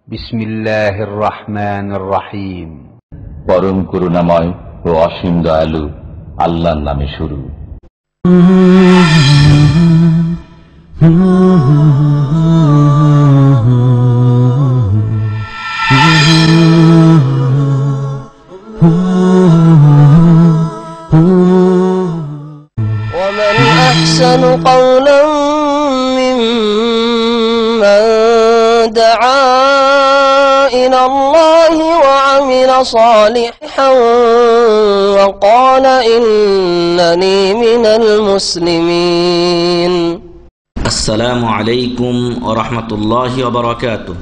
বিসমিল্লাহির রহমানির রহিম। পরম করুণাময় ও অসীম দয়ালু আল্লাহর নামে শুরু। ومن أحسن قولا ممن دعا إلى الله وعمل صالحا وقال إنني من المسلمين. السلام عليكم ورحمة الله وبركاته.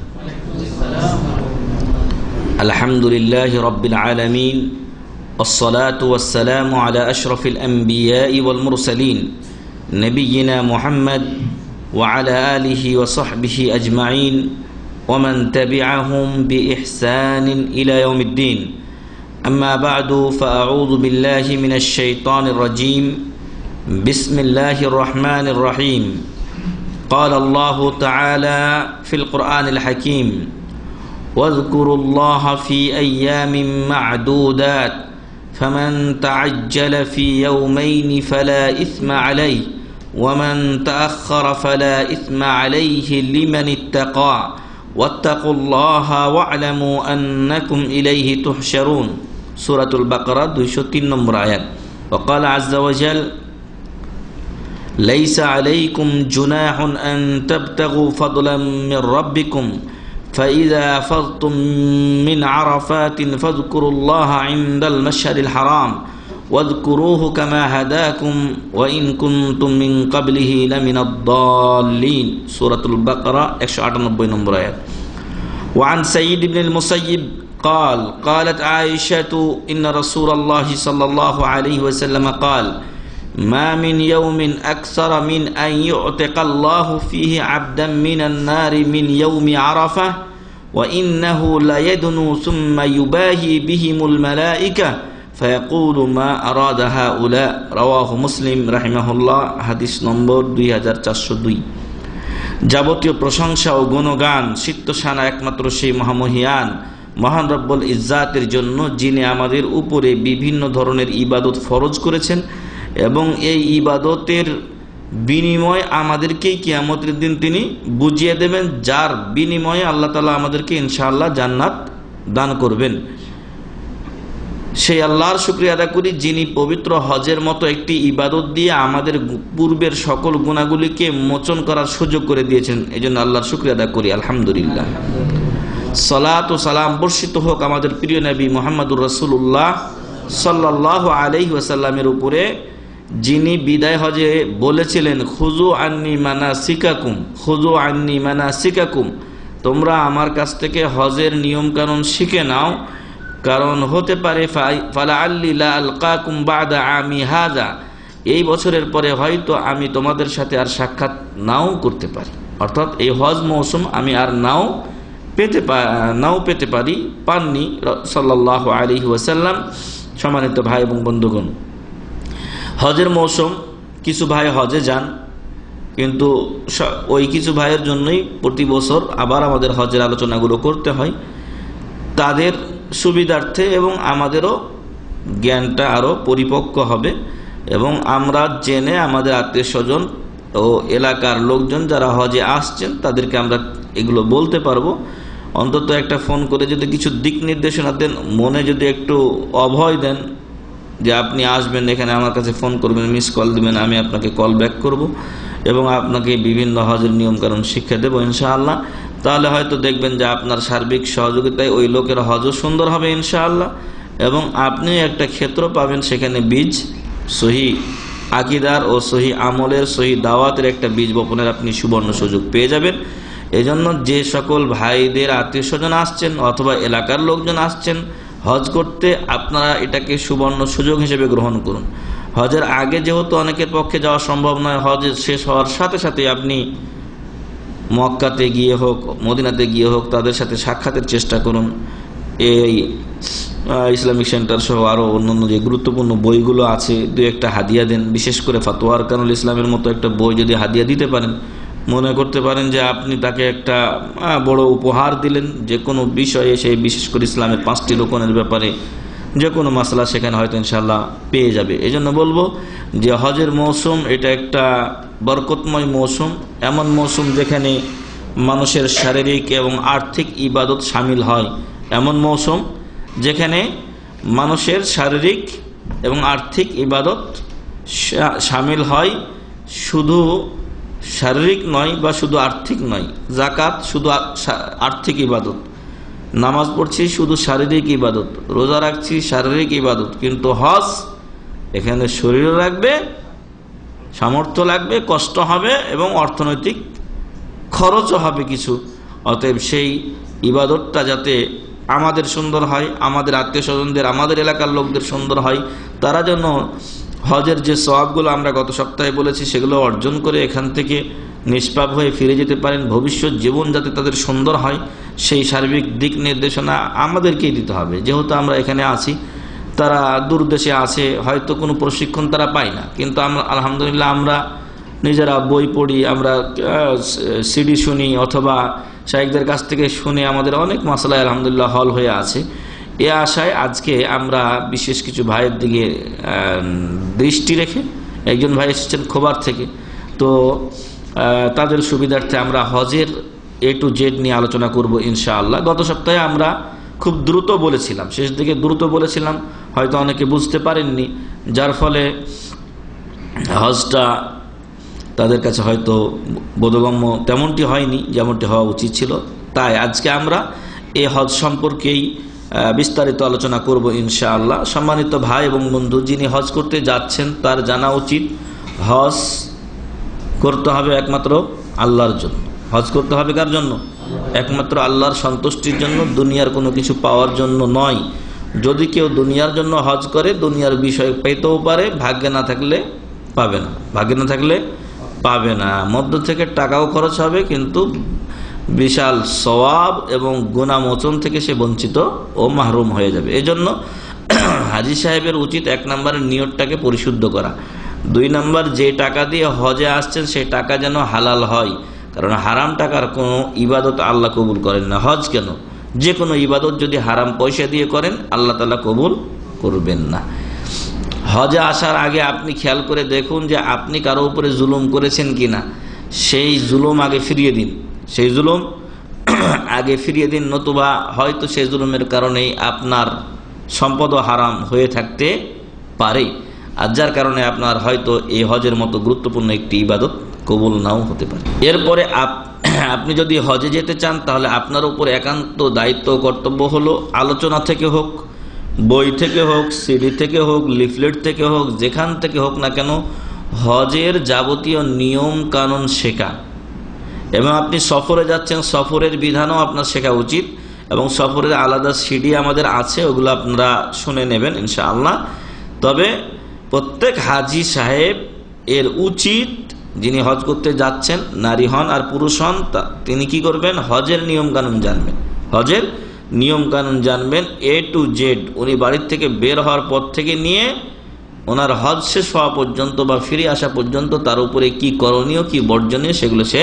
الحمد لله رب العالمين والصلاة والسلام على أشرف الأنبياء والمرسلين نبينا محمد وعلى آله وصحبه أجمعين ومن تبعهم بإحسان إلى يوم الدين. أما بعد فأعوذ بالله من الشيطان الرجيم. بسم الله الرحمن الرحيم. قال الله تعالى في القرآن الحكيم: واذكروا الله في أيام معدودات فمن تعجل في يومين فلا إثم عليه ومن تأخر فلا إثم عليه لمن اتقى واتقوا الله واعلموا أنكم إليه تحشرون. سورة البقرة 203 নম্বর আয়াত। وقال عز وجل: ليس عليكم جناح أن تبتغوا فضلا من ربكم فإذا أفضتم من عرفات فاذكروا الله عند المشهد الحرام واذكروه كما هداكم وإن كنتم من قبله لمن الضالين. سورة البقرة 198 নম্বর আয়াত। وعن سيد بن المسيب قال: قالت عائشة إن رسول الله صلى الله عليه وسلم قال: ما من يوم أكثر من أن يعتق الله فيه عبدا من النار من يوم عرفة وإنه ليدنو ثم يباهي بهم الملائكة فيقول ما أراد هؤلاء. رواه মুসলিম রাহিমাহুল্লাহ। হাদিস নম্বর 2402। যাবতীয় প্রশংসা ও গুণগান সিদ্ধশানা একমাত্র সেই মহামহিয়ান মহান রব্বুল ইজ্জাতের জন্য, যিনি আমাদের উপরে বিভিন্ন ধরনের ইবাদত ফরজ করেছেন এবং এই ইবাদতের বিনিময় আমাদেরকে কিয়ামতের দিন তিনি বুঝিয়ে দেবেন, যার বিনিময়ে আল্লাহ তাআলা আমাদেরকে ইনশাআল্লাহ জান্নাত দান করবেন। সেই আল্লাহর শুকরিয়া আদা করি, যিনি পবিত্র হজের মতো একটি ইবাদত দিয়ে আমাদের পূর্বের সকল গুনাহগুলিকে মোচন করার সুযোগ করে দিয়েছেন। এই জন্য আল্লাহর শুকরিয়া আদা করি, আলহামদুলিল্লাহ। সালাত ও সালাম বর্ষিত হোক আমাদের প্রিয় নবী মুহাম্মদুর রাসূলুল্লাহ সাল্লাল্লাহু আলাইহি ওয়াসাল্লামের উপরে, যিনি বিদায় হজে বলেছিলেন: খুযু আন্নী মানাসিকাকুম, খুযু আন্নী মানাসিকাকুম, তোমরা আমার কাছ থেকে হজের নিয়ম কানুন শিখে নাও, কারণ হতে পারে ফালাআল্লি লা আলকাকুম বাদা আমি হাযা, এই বছরের পরে হয়তো আমি তোমাদের সাথে আর সাক্ষাৎ নাও করতে পারি। অর্থাৎ এই হজ মৌসুম আমি আর নাও পেতে পারি, পাননি সাল্লাল্লাহু আলাইহি ওয়াসাল্লাম। সম্মানিত ভাই এবং বন্ধুগণ, হজের মৌসুম, কিছু ভাই হজে যান, কিন্তু ওই কিছু ভাইয়ের জন্যই প্রতি বছর আবার আমাদের হজের আলোচনাগুলো করতে হয়, তাদের সুবিধার্থে এবং আমাদেরও জ্ঞানটা আরও পরিপক্ক হবে এবং আমরা জেনে আমাদের আত্মীয় স্বজন ও এলাকার লোকজন যারা হজে আসছেন তাদেরকে আমরা এগুলো বলতে পারবো। অন্তত একটা ফোন করে যদি কিছু দিক নির্দেশনা দেন, মনে যদি একটু অভয় দেন যে আপনি আসবেন, এখানে আমার কাছে ফোন করবেন, মিস কল দিবেন, আমি আপনাকে কল ব্যাক করব এবং আপনাকে বিভিন্ন হজের নিয়মকানুন শিক্ষা দেবো ইনশাআল্লাহ। তাহলে হয়তো দেখবেন যে আপনার সার্বিক সহযোগিতায় ওই লোকের হজও সুন্দর হবে ইনশাআল্লাহ এবং আপনি একটা ক্ষেত্র পাবেন, সেখানে বীজ সহি আকীদার ও সহি আমলের, সহি দাওয়াতের একটা বীজ বপনের আপনি সুবর্ণ সুযোগ পেয়ে যাবেন। এজন্য যে সকল ভাইদের আত্মীয় স্বজন আসছেন অথবা এলাকার লোকজন আসছেন হজ করতে, আপনারা এটাকে সুবর্ণ সুযোগ হিসেবে গ্রহণ করুন। হজের আগে যেহেতু অনেকের পক্ষে যাওয়া সম্ভব নয়, হজ শেষ হওয়ার সাথে সাথে আপনি মক্কাতে গিয়ে হোক, মদিনাতে গিয়ে হোক, তাদের সাথে সাক্ষাতের চেষ্টা করুন। এই ইসলামিক সেন্টার সহ আরও অন্যান্য যে গুরুত্বপূর্ণ বইগুলো আছে, দু একটা হাদিয়া দেন। বিশেষ করে ফাতোয়া আরকানুল ইসলামের মতো একটা বই যদি হাদিয়া দিতে পারেন মনে করতে পারেন যে আপনি তাকে একটা বড় উপহার দিলেন, যে কোনো বিষয়ে, সেই বিশেষ করে ইসলামের 5টি রুকনের ব্যাপারে যে কোনো মাসলা সেখানে হয়তো ইনশাআল্লাহ পেয়ে যাবে। এই জন্য বলবো যে হজের মৌসুম এটা একটা বরকতময় মৌসুম, এমন মৌসুম যেখানে মানুষের শারীরিক এবং আর্থিক ইবাদত শামিল হয়, এমন মৌসুম যেখানে মানুষের শারীরিক এবং আর্থিক ইবাদত শামিল হয়। শুধু শারীরিক নয় বা শুধু আর্থিক নয়, জাকাত শুধু আর্থিক ইবাদত, নামাজ পড়ছি শুধু শারীরিক ইবাদত, রোজা রাখছি শারীরিক ইবাদত, কিন্তু হজ এখানে শরীরও লাগবে, সামর্থ্য লাগবে, কষ্ট হবে এবং অর্থনৈতিক খরচও হবে কিছু। অতএব সেই ইবাদতটা যাতে আমাদের সুন্দর হয়, আমাদের আত্মীয় স্বজনদের, আমাদের এলাকার লোকদের সুন্দর হয়, তারা যেন হজের যে সওয়াবগুলো আমরা গত সপ্তাহে বলেছি সেগুলো অর্জন করে এখান থেকে নিষ্পাপ হয়ে ফিরে যেতে পারেন, ভবিষ্যৎ জীবন যাতে তাদের সুন্দর হয়, সেই সার্বিক দিক নির্দেশনা আমাদেরকেই দিতে হবে। যেহেতু আমরা এখানে আছি, তারা দূর দেশে আছে, হয়তো কোনো প্রশিক্ষণ তারা পায় না, কিন্তু আমরা আলহামদুলিল্লাহ আমরা নিজেরা বই পড়ি, আমরা সিডি শুনি অথবা শাইখদের কাছ থেকে শুনে আমাদের অনেক মাসলা আলহামদুলিল্লাহ হল হয়ে আছে। এ আশায় আজকে আমরা বিশেষ কিছু ভাইয়ের দিকে দৃষ্টি রেখে, একজন ভাই এসেছেন খোবার থেকে, তো তাদের সুবিধার্থে আমরা হজের A to Z নিয়ে আলোচনা করব ইনশাআল্লাহ। গত সপ্তাহে আমরা খুব দ্রুত বলেছিলাম, শেষ দিকে দ্রুত বলেছিলাম, হয়তো অনেকে বুঝতে পারেননি, যার ফলে হজটা তাদের কাছে হয়তো বোধগম্য তেমনটি হয়নি যেমনটি হওয়া উচিত ছিল। তাই আজকে আমরা এই হজ সম্পর্কেই বিস্তারিত আলোচনা করব ইনশাআল্লাহ। সম্মানিত ভাই এবং বন্ধু, যিনি হজ করতে যাচ্ছেন তার জানা উচিত হজ করতে হবে একমাত্র আল্লাহর জন্য। হজ করতে হবে কার জন্য? একমাত্র আল্লাহর সন্তুষ্টির জন্য, দুনিয়ার কোনো কিছু পাওয়ার জন্য নয়। যদি কেউ দুনিয়ার জন্য হজ করে, দুনিয়ার বিষয় পেতেও পারে, ভাগ্যে না থাকলে পাবে না, ভাগ্যে না থাকলে পাবে না। মধ্য থেকে টাকাও খরচ হবে, কিন্তু বিশাল সওয়াব এবং গুনাহ মোচন থেকে সে বঞ্চিত ও মাহরুম হয়ে যাবে। এজন্য হাজী সাহেবের উচিত 1 নম্বরের নিয়তটাকে পরিশুদ্ধ করা, 2 নম্বর যে টাকা দিয়ে হজে আসছেন সেই টাকা যেন হালাল হয়, কারণ হারাম টাকার কোনো ইবাদত আল্লাহ কবুল করেন না। হজ কেন, যে কোনো ইবাদত যদি হারাম পয়সা দিয়ে করেন আল্লাহ তাআলা কবুল করবেন না। হজে আসার আগে আপনি খেয়াল করে দেখুন যে আপনি কারো উপরে জুলুম করেছেন কিনা, সেই জুলুম আগে ফিরিয়ে দিন, সেই জুলুম আগে ফিরিয়ে দিন, নতুবা হয়তো সেই জুলুমের কারণেই আপনার সম্পদও হারাম হয়ে থাকতে পারে, আর যার কারণে আপনার হয়তো এই হজের মতো গুরুত্বপূর্ণ একটি ইবাদত কবুল নাও হতে পারে। এরপরে আপনি যদি হজে যেতে চান তাহলে আপনার উপর একান্ত দায়িত্ব কর্তব্য হলো, আলোচনা থেকে হোক, বই থেকে হোক, সিডি থেকে হোক, লিফলেট থেকে হোক, যেখান থেকে হোক না কেন, হজের যাবতীয় নিয়ম কানুন শেখা। এবং আপনি সফরে যাচ্ছেন, সফরের বিধানও আপনার শেখা উচিত, এবং সফরের আলাদা সিডি আমাদের আছে, ওগুলো আপনারা শুনে নেবেন ইনশাআল্লাহ। তবে প্রত্যেক হাজী সাহেব এর উচিত, যিনি হজ করতে যাচ্ছেন, নারী হন আর পুরুষ হন, তিনি কি করবেন? হজের নিয়ম কানুন জানবেন, হজের নিয়ম কানুন জানবেন A to Z। উনি বাড়ির থেকে বের হওয়ার পর থেকে নিয়ে ওনার হজ শেষ হওয়া পর্যন্ত বা ফিরে আসা পর্যন্ত তার উপরে কি করণীয় কি বর্জনীয় সেগুলো সে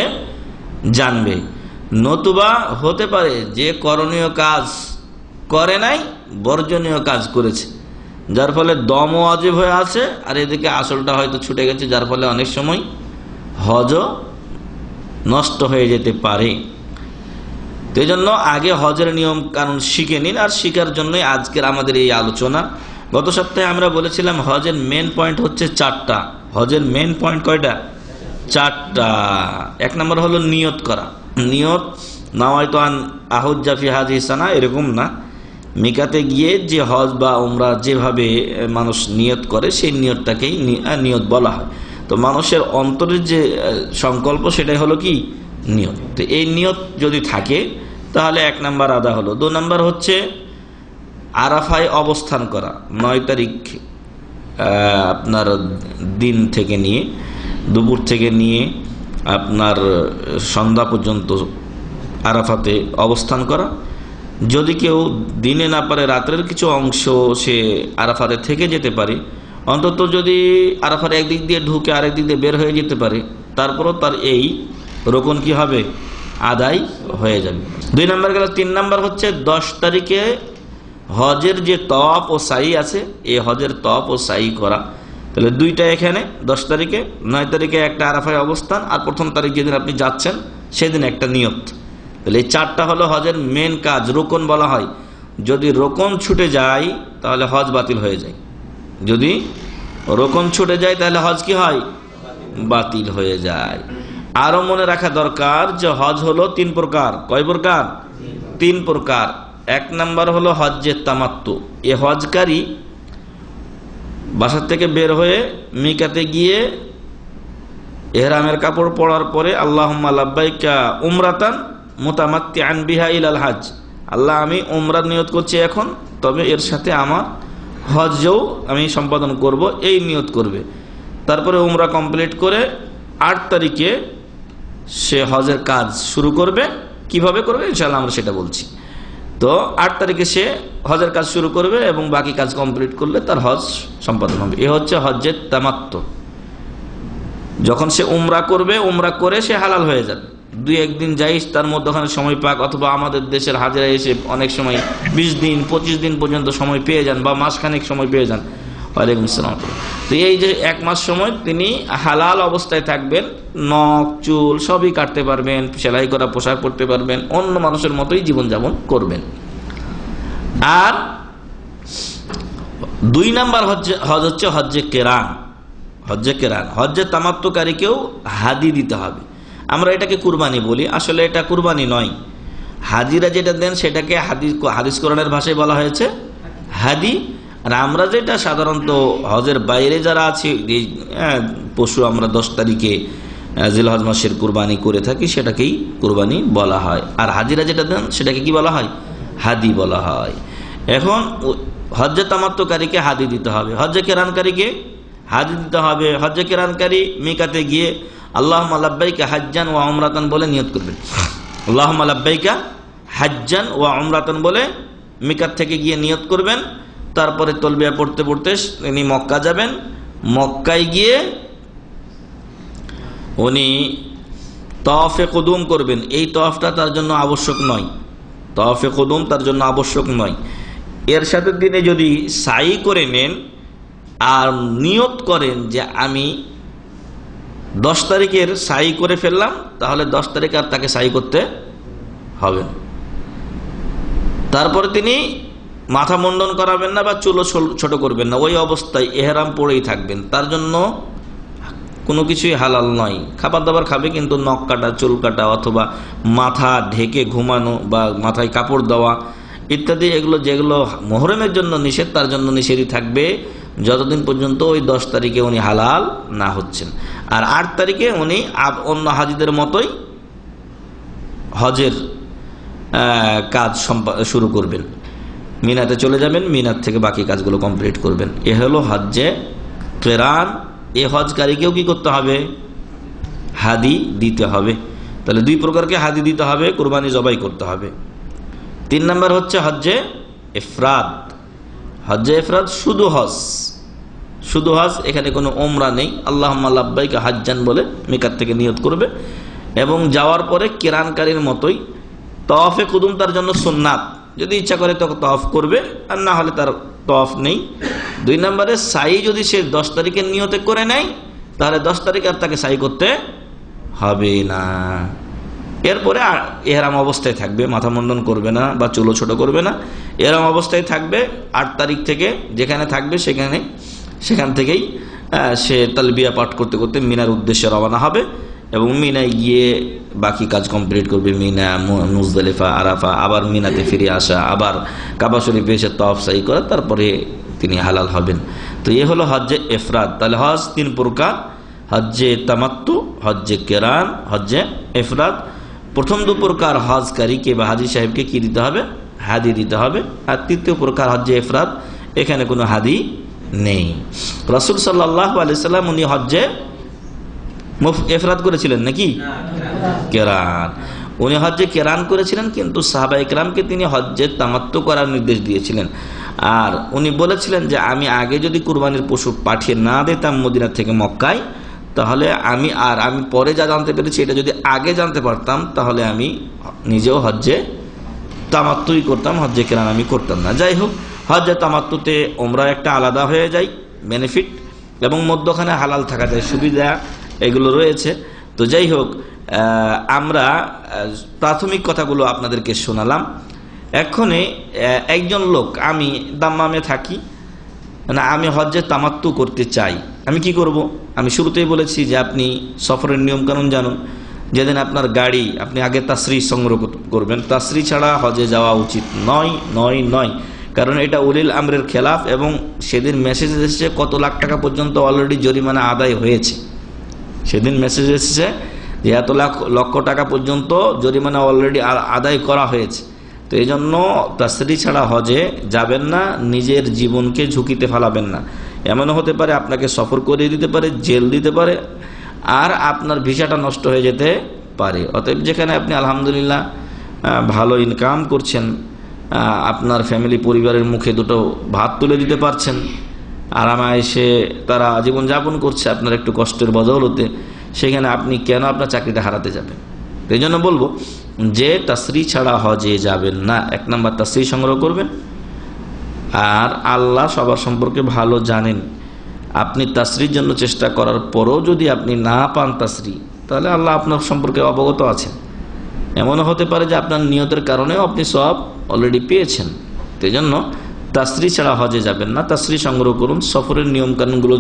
জানবে। নতুবা হতে পারে যে করণীয় কাজ করে নাই, বর্জনীয় কাজ করেছে, যার ফলে দমও ওয়াজিব হয়ে আছে আর এদিকে আসলটা হয়তো ছুটে গেছে, যার ফলে অনেক সময় হজও নষ্ট হয়ে যেতে পারে। এই জন্য আগে হজের নিয়ম কানুন শিখে নিন, আর শিখার জন্যই আজকের আমাদের এই আলোচনা। গত সপ্তাহে আমরা বলেছিলাম হজের মেন পয়েন্ট হচ্ছে 4টা। হজের মেন পয়েন্ট কয়টা? 4টা। 1 নম্বর হলো নিয়ত করা। নিয়ত নাওয়াইতু আন আহুজ্জা ফি হাযিহি সানা, এরকম না, মিকাতে গিয়ে যে হজ বা উমরা যেভাবে মানুষ নিয়ত করে সেই নিয়তটাকেই নিয়ত বলা হয়। তো মানুষের অন্তরের যে সংকল্প সেটাই হলো কি? নিয়ত। তো এই নিয়ত যদি থাকে তাহলে 1 নম্বর আদা হলো। 2 নম্বর হচ্ছে আরাফায় অবস্থান করা। 9 তারিখ আপনার দিন থেকে নিয়ে, দুপুর থেকে নিয়ে আপনার সন্ধ্যা পর্যন্ত আরাফাতে অবস্থান করা। যদি কেউ দিনে না পারে, রাত্রের কিছু অংশ সে আরাফাতে থেকে যেতে পারে, অন্তত যদি আরাফার একদিক দিয়ে ঢুকে আরেক দিক দিয়ে বের হয়ে যেতে পারে, তারপরও তার এই রোকন কি হবে? আদায় হয়ে যাবে। 2 নম্বর গেল। 3 নম্বর হচ্ছে 10 তারিখে হজের যে তওয়াফ ও সাই আছে, এই হজের তওয়াফ ও সাই করা। তাহলে 2টা এখানে 10 তারিখে, 9 তারিখে একটা আরাফায় অবস্থান, আর 1ম তারিখ যেদিন আপনি যাচ্ছেন সেদিন একটা নিয়ত। তাহলে এই 4টা হলো হজের মেন কাজ, রোকন বলা হয়। যদি রোকন ছুটে যায় তাহলে হজ বাতিল হয়ে যায়। যদি রোকন ছুটে যায় তাহলে হজ কি হয়? বাতিল হয়ে যায়। আরো মনে রাখা দরকার যে হজ হলো 3 প্রকার। কয় প্রকার? 3 প্রকার। 1 নম্বর হলো হজ্জে তামাত্তু। এ হজকারী বাসা থেকে বের হয়ে মিকাতে গিয়ে ইহরামের কাপড় পরার পরে আল্লাহুম্মা লাব্বাইকা উমরাতান মুতামাত্তিআন বিহা ইলাল হজ, আল্লাহ আমি উমরার নিয়ত করছি এখন, তবে এর সাথে আমার হজও আমি সম্পাদন করব, এই নিয়ত করবে। তারপরে উমরা কমপ্লিট করে 8 তারিখে সে হজের কাজ শুরু করবে। কিভাবে করবে ইনশাআল্লাহ আমরা সেটা বলছি। তো 8 তারিখে সে হজের কাজ শুরু করবে এবং বাকি কাজ কমপ্লিট করলে তার হজ সম্পাদন হবে। এ হচ্ছে হজ্জের তামাত্তু। যখন সে উমরা করবে, উমরা করে সে হালাল হয়ে যাবে। 2-1 দিন যাই তার মধ্যখানে সময় পাক, অথবা আমাদের দেশের হাজিরা এসে অনেক সময় 20 দিন 25 দিন পর্যন্ত সময় পেয়ে যান, বা মাসখানেক সময় পেয়ে যান। ওয়ালাইকুম আসসালাম। তো এই যে 1 মাস সময় তিনি হালাল অবস্থায় থাকবেন, নখ চুল সবই কাটতে পারবেন, সেলাই করা পোশাক পরতে পারবেন, অন্য মানুষের মতোই জীবনযাপন করবেন। আর 2 নাম্বার হজ হচ্ছে হজ্জে কেরান। হজ্জে কেরান, হজ্জে তামাত্তুকারীকেও হাদি দিতে হবে। আমরা এটাকে কুরবানি বলি, আসলে এটা কুরবানি নয়। হাজিরা যেটা দেন সেটাকে হাদিস কোরআনের ভাষায় বলা হয়েছে হাদি। আর আমরা যেটা সাধারণত হজের বাইরে যারা আছি, পশু আমরা 10 তারিখে জিলহজ মাসের কুরবানি করে থাকি, সেটাকেই কুরবানি বলা হয়। আর হাজিরা যেটা দেন সেটাকে কি বলা হয়? হাদি বলা হয়। এখন হজ্জে তামাত্তুকারীকে হাদি দিতে হবে, হজ্জে কেরানকারীকে হাদি দিতে হবে। হজ্জে কেরানকারী মিকাতে গিয়ে আল্লাহুম্মা লাব্বাইকা হাজ্জান ওয়া উমরাতান বলে নিয়ত করবেন। আল্লাহুম্মা লাব্বাইকা হাজ্জান ওয়া উমরাতান বলে মিকাত থেকে গিয়ে নিয়ত করবেন। তারপরে তলবিয়া পড়তে পড়তে তিনি মক্কা যাবেন। মক্কায় গিয়ে উনি তওয়াফে কুদুম করবেন। এই তওয়াফটা তার জন্য আবশ্যক নয়, তওয়াফে কুদুম তার জন্য আবশ্যক নয়। এর সাথে তিনি যদি সাই করে নেন আর নিয়ত করেন যে আমি 10 তারিখের সাই করে ফেললাম, তাহলে 10 তারিখ আর তাকে সাই করতে হবে না। তারপরে তিনি মাথা মুন্ডন করাবেন না বা চুলও ছোট করবেন না, ওই অবস্থায় ইহরাম পরেই থাকবেন। তার জন্য কোনো কিছুই হালাল নয়। খাবার দাবার খাবে, কিন্তু নখ কাটা, চুল কাটা, অথবা মাথা ঢেকে ঘুমানো বা মাথায় কাপড় দেওয়া ইত্যাদি, এগুলো যেগুলো মুহরমের জন্য নিষেধ, তার জন্য নিষেধই থাকবে যতদিন পর্যন্ত ওই 10 তারিখে উনি হালাল না হচ্ছেন। আর 8 তারিখে উনি অন্য হাজিদের মতোই হজের কাজ শুরু করবেন। মিনাতে চলে যাবেন, মিনাত থেকে বাকি কাজগুলো কমপ্লিট করবেন। এ হলো হজ্জে কেরান। এ হজকারীকেও কি করতে হবে? হাদি দিতে হবে। তাহলে 2 প্রকারকে হাদি দিতে হবে, কুরবানি জবাই করতে হবে। 3 নম্বর হচ্ছে হজ্জে ইফরাদ। হজ্জে ইফরাদ শুধু হজ, শুধু হজ, এখানে কোনো ওমরা নেই। আল্লাহুম্মা লাব্বাইকা হাজ্জান বলে মিকাত থেকে নিয়ত করবে এবং যাওয়ার পরে কেরানকারীর মতোই তওয়াফে কুদুম তার জন্য সুন্নাত, যদি ইচ্ছা করে তো তওয়াফ করবে, আর না হলে তার তওয়াফ নেই। 2 নম্বরে সাই যদি সে 10 তারিখের নিয়তে করে নেয়, তাহলে 10 তারিখ আর তাকে সাই করতে হবে না। এরপরে ইহরাম অবস্থায় থাকবে, মাথা মুন্ডন করবে না বা চুলও ছোট করবে না, ইহরাম অবস্থায় থাকবে। 8 তারিখ থেকে যেখানে থাকবে সেখান থেকেই সে তালবিয়া পাঠ করতে করতে মিনার উদ্দেশ্যে রওনা হবে এবং মিনায় গিয়ে বাকি কাজ কমপ্লিট করবে। মিনা, মুজদালিফা, আরাফা, আবার মিনাতে ফিরে আসা, আবার কাবা শরীফে এসে তওয়াফ সাই করা, তারপরে তিনি হালাল হবেন। তো এ হলো হজ্জে ইফরাদ। তাহলে হজ 3 প্রকার: হজ্জে তামাত্তু, হজ্জে কেরান, হজ্জে ইফরাদ। প্রথম 2 প্রকার হজকারীকে বা হাজি সাহেবকে কি দিতে হবে? হাদি দিতে হবে। আর 3য় প্রকার হজ্জে ইফরাদ, এখানে কোনো হাদি নেই। রাসূল সাল্লাল্লাহু আলাইহি সাল্লাম উনি হজ্জে ইফরাদ করেছিলেন নাকি কেরান? উনি হজ্জে কেরান করেছিলেন, কিন্তু সাহাবায়ে কেরামকে তিনি হজ্জে তামাত্তু করার নির্দেশ দিয়েছিলেন। আর উনি বলেছিলেন যে আমি আগে যদি কুরবানির পশু পাঠিয়ে না দিতাম মদিনা থেকে মক্কায়, তাহলে আমি পরে যা জানতে পেরেছি এটা যদি আগে জানতে পারতাম তাহলে আমি নিজেও হজ্জে তামাত্তুই করতাম, হজ্জে কিরান আমি করতাম না। যাই হোক, হজ্জে তামাত্তুতে ওমরা একটা আলাদা হয়ে যায় বেনিফিট, এবং মধ্যখানে হালাল থাকা যায়, সুবিধা এগুলো রয়েছে। তো যাই হোক, আমরা প্রাথমিক কথাগুলো আপনাদেরকে শোনালাম। এখনে একজন লোক, আমি দাম্মামে থাকি, না আমি হজ্জে তামাত্তু করতে চাই, আমি কি করব? আমি শুরুতেই বলেছি যে আপনি সফরের নিয়মকানুন জানুন। যেদিন আপনার গাড়ি, আপনি আগে তাসরি সংগ্রহ করবেন। তাসরি ছাড়া হজে যাওয়া উচিত নয়, কারণ এটা উলিল আমরের খেলাফ, এবং সেদিন মেসেজ এসেছে কত লাখ টাকা পর্যন্ত অলরেডি জরিমানা আদায় হয়েছে। সেদিন মেসেজ এসেছে যে এত লক্ষ টাকা পর্যন্ত জরিমানা অলরেডি আদায় করা হয়েছে। তো এই জন্য তাসরি ছাড়া হজে যাবেন না, নিজের জীবনকে ঝুঁকিতে ফেলাবেন না। এমনও হতে পারে আপনাকে সফর করিয়ে দিতে পারে, জেল দিতে পারে, আর আপনার ভিসাটা নষ্ট হয়ে যেতে পারে। অতএব যেখানে আপনি আলহামদুলিল্লাহ ভালো ইনকাম করছেন, আপনার ফ্যামিলি পরিবারের মুখে দুটো ভাত তুলে দিতে পারছেন, আরামায়েশে তারা জীবনযাপন করছে আপনার একটু কষ্টের বদৌলতে, সেখানে আপনি কেন আপনার চাকরিটা হারাতে যাবেন? এই জন্য বলবো যে তাসরি ছাড়া হজে যাবেন না। 1 নম্বর তাসরি সংগ্রহ করবেন। আর আল্লাহ সবার সম্পর্কে ভালো জানেন। আপনি তাসরির জন্য চেষ্টা করার পরও যদি আপনি না পান তাসরি, তাহলে আল্লাহ আপনার সম্পর্কে অবগত আছেন। এমনও হতে পারে যে আপনার নিয়তের কারণেও আপনি সব অলরেডি পেয়েছেন। তো এই জন্য তাসরি ছাড়া হজে যাবেন না, তাসরি সংগ্রহ করুন। সফরের নিয়মকানুনগুলো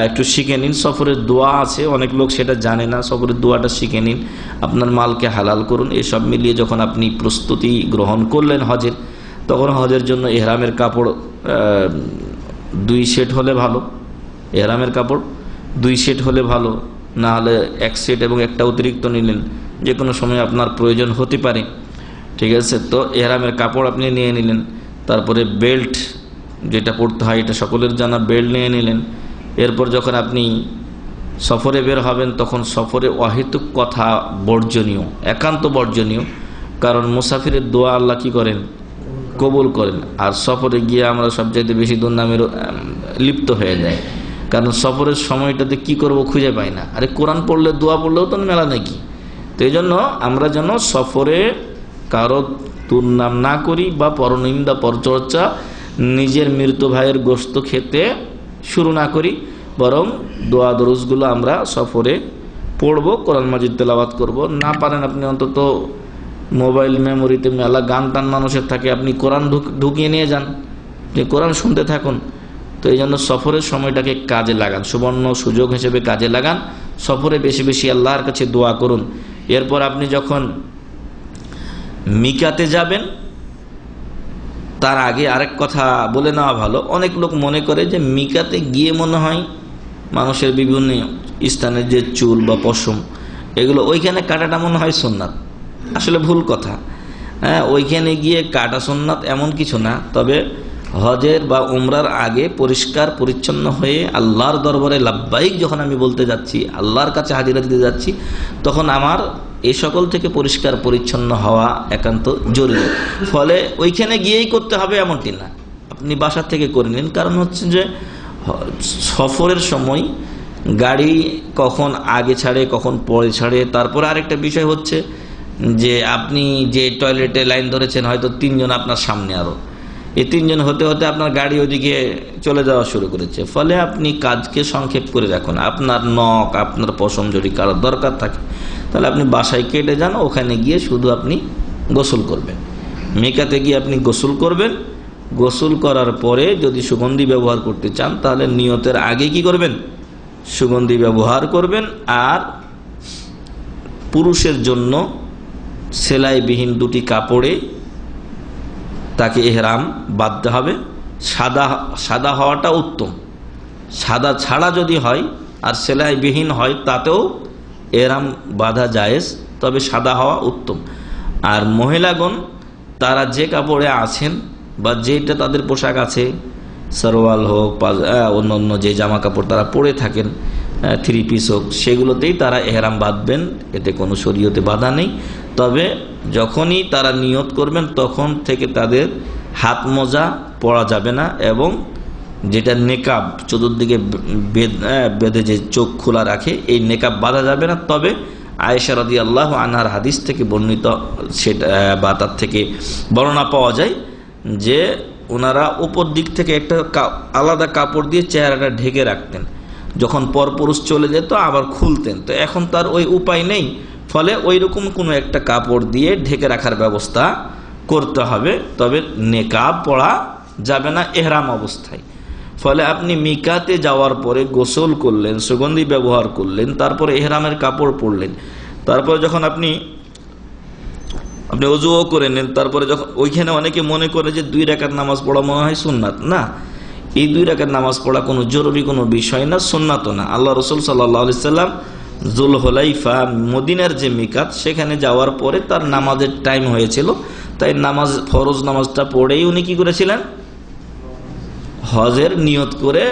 একটু শিখে নিন। সফরের দোয়া আছে, অনেক লোক সেটা জানে না, সফরের দোয়াটা শিখে নিন। আপনার মালকে হালাল করুন। এসব মিলিয়ে যখন আপনি প্রস্তুতি গ্রহণ করলেন হজের, তখন হজের জন্য এহরামের কাপড় 2 সেট হলে ভালো। এহরামের কাপড় 2 সেট হলে ভালো, না হলে 1 সেট এবং একটা অতিরিক্ত নিলেন, যে কোনো সময় আপনার প্রয়োজন হতে পারে। ঠিক আছে, তো এহরামের কাপড় আপনি নিয়ে নিলেন। তারপরে বেল্ট যেটা পড়তে হয়, এটা সকলের জানা, বেল্ট নিয়ে নিলেন। এরপর যখন আপনি সফরে বের হবেন, তখন সফরে অহেতুক কথা বর্জনীয়, একান্ত বর্জনীয়। কারণ মুসাফিরের দোয়া আল্লাহ কি করেন? কবুল করেন। আর সফরে গিয়ে আমরা সবচাইতে বেশি দুর্নামের লিপ্ত হয়ে যায়, কারণ সফরের সময়টাতে কি করব খুঁজে পাই না। আরে কোরআন পড়লে, দোয়া পড়লেও তো মেলা নাকি। তো এই জন্য আমরা যেন সফরে কারো দুর্নাম না করি বা পরনিন্দা পরচর্চা, নিজের মৃত ভাইয়ের গোশত খেতে শুরু না করি, বরং দোয়া দরুজগুলো আমরা সফরে পড়ব, কোরআন মাজিদ তেলাওয়াত করব। না পারেন আপনি অন্তত মোবাইল মেমোরিতে মেলা গান টান মানুষের থাকে, আপনি কোরআন ঢুকিয়ে নিয়ে যান, আপনি কোরআন শুনতে থাকুন। তো এই জন্য সফরের সময়টাকে কাজে লাগান, সুবর্ণ সুযোগ হিসেবে কাজে লাগান। সফরে বেশি বেশি আল্লাহর কাছে দোয়া করুন। এরপর আপনি যখন মিকাতে যাবেন, তার আগে আরেক কথা বলে নেওয়া ভালো। অনেক লোক মনে করে যে মিকাতে গিয়ে মনে হয় মানুষের বিভিন্ন স্থানের যে চুল বা পশম, এগুলো ওইখানে কাটাটা মনে হয় সুন্নাত। আসলে ভুল কথা। হ্যাঁ, ওইখানে গিয়ে কাটা সুন্নাত এমন কিছু না। তবে হজের বা উমরার আগে পরিষ্কার পরিচ্ছন্ন হয়ে আল্লাহর দরবারে লাব্বাইক যখন আমি বলতে যাচ্ছি, আল্লাহর কাছে হাজিরা দিতে যাচ্ছি, তখন আমার এই সকল থেকে পরিষ্কার পরিচ্ছন্ন হওয়া একান্ত জরুরি। ফলে ওইখানে গিয়েই করতে হবে এমনটি না, আপনি বাসা থেকে করে নিন। কারণ হচ্ছে যে সফরের সময় গাড়ি কখন আগে ছাড়ে, কখন পরে ছাড়ে। তারপরে আরেকটা বিষয় হচ্ছে যে আপনি যে টয়লেটে লাইন ধরেছেন, হয়তো 3 জন আপনার সামনে, আরো এই 3 জন হতে হতে আপনার গাড়ি ওইদিকে চলে যাওয়া শুরু করেছে। ফলে আপনি কাজকে সংক্ষেপ করে রাখুন। আপনার নখ, আপনার পশম যদি কারোর দরকার থাকে, তাহলে আপনি বাসায় কেটে যান, ওখানে গিয়ে শুধু আপনি গোসল করবেন। মেকাতে গিয়ে আপনি গোসল করবেন। গোসল করার পরে যদি সুগন্ধি ব্যবহার করতে চান, তাহলে নিয়তের আগে কি করবেন? সুগন্ধি ব্যবহার করবেন। আর পুরুষের জন্য সেলাইবিহীন 2টি কাপড়ে তাকে এহরাম বাঁধতে হবে। সাদা হওয়াটা উত্তম। সাদা ছাড়া যদি হয় আর সেলাইবিহীন হয়, তাতেও এহরাম বাঁধা জায়েজ, তবে সাদা হওয়া উত্তম। আর মহিলাগণ তারা যে কাপড়ে আছেন বা যেটা তাদের পোশাক আছে, সারওয়াল হোক, অন্য যে জামা কাপড় তারা পরে থাকেন, 3 পিস হোক, সেগুলোতেই তারা এহরাম বাঁধবেন। এতে কোনো শরীয়তে বাধা নেই। তবে যখনই তারা নিয়ত করবেন, তখন থেকে তাদের হাত মোজা পরা যাবে না এবং যেটা নেকাব চতুর্দিকে বেঁধে যে চোখ খোলা রাখে, এই নেকাব বাঁধা যাবে না। তবে আয়েশা রাদিয়াল্লাহু আনহার হাদিস থেকে বর্ণিত সেটা বা তার থেকে বর্ণনা পাওয়া যায় যে ওনারা উপর দিক থেকে একটা আলাদা কাপড় দিয়ে চেহারাটা ঢেকে রাখতেন, যখন পরপুরুষ চলে যেত আবার খুলতেন। তো এখন তার ওই উপায় নেই, ফলে ওই রকম কোনো একটা কাপড় দিয়ে ঢেকে রাখার ব্যবস্থা করতে হবে। তবে নেকাব পরা যাবে না এহরাম অবস্থায়। ফলে আপনি মিকাতে যাওয়ার পরে গোসল করলেন, সুগন্ধি ব্যবহার করলেন, তারপরে এহরামের কাপড় পরলেন, তারপরে যখন আপনি ওযুও করে নেন, তারপরে যখন ওইখানে অনেকে মনে করে যে 2 রাকাত নামাজ পড়া মনে হয় সুন্নাত। না, এই 2 রাকাত নামাজ পড়া কোনো জরুরি কোনো বিষয় না, সুন্নাতও না। আল্লাহ রাসূল সাল্লাল্লাহু আলাইহি সাল্লাম যুলহুলাইফা মদিনার যে মিকাত, সেখানে যাওয়ার পরে তার নামাজের টাইম হয়েছিল, তাই ফরজ নামাজটা পড়েই উনি কি করেছিলেন, হজের নিয়ত করে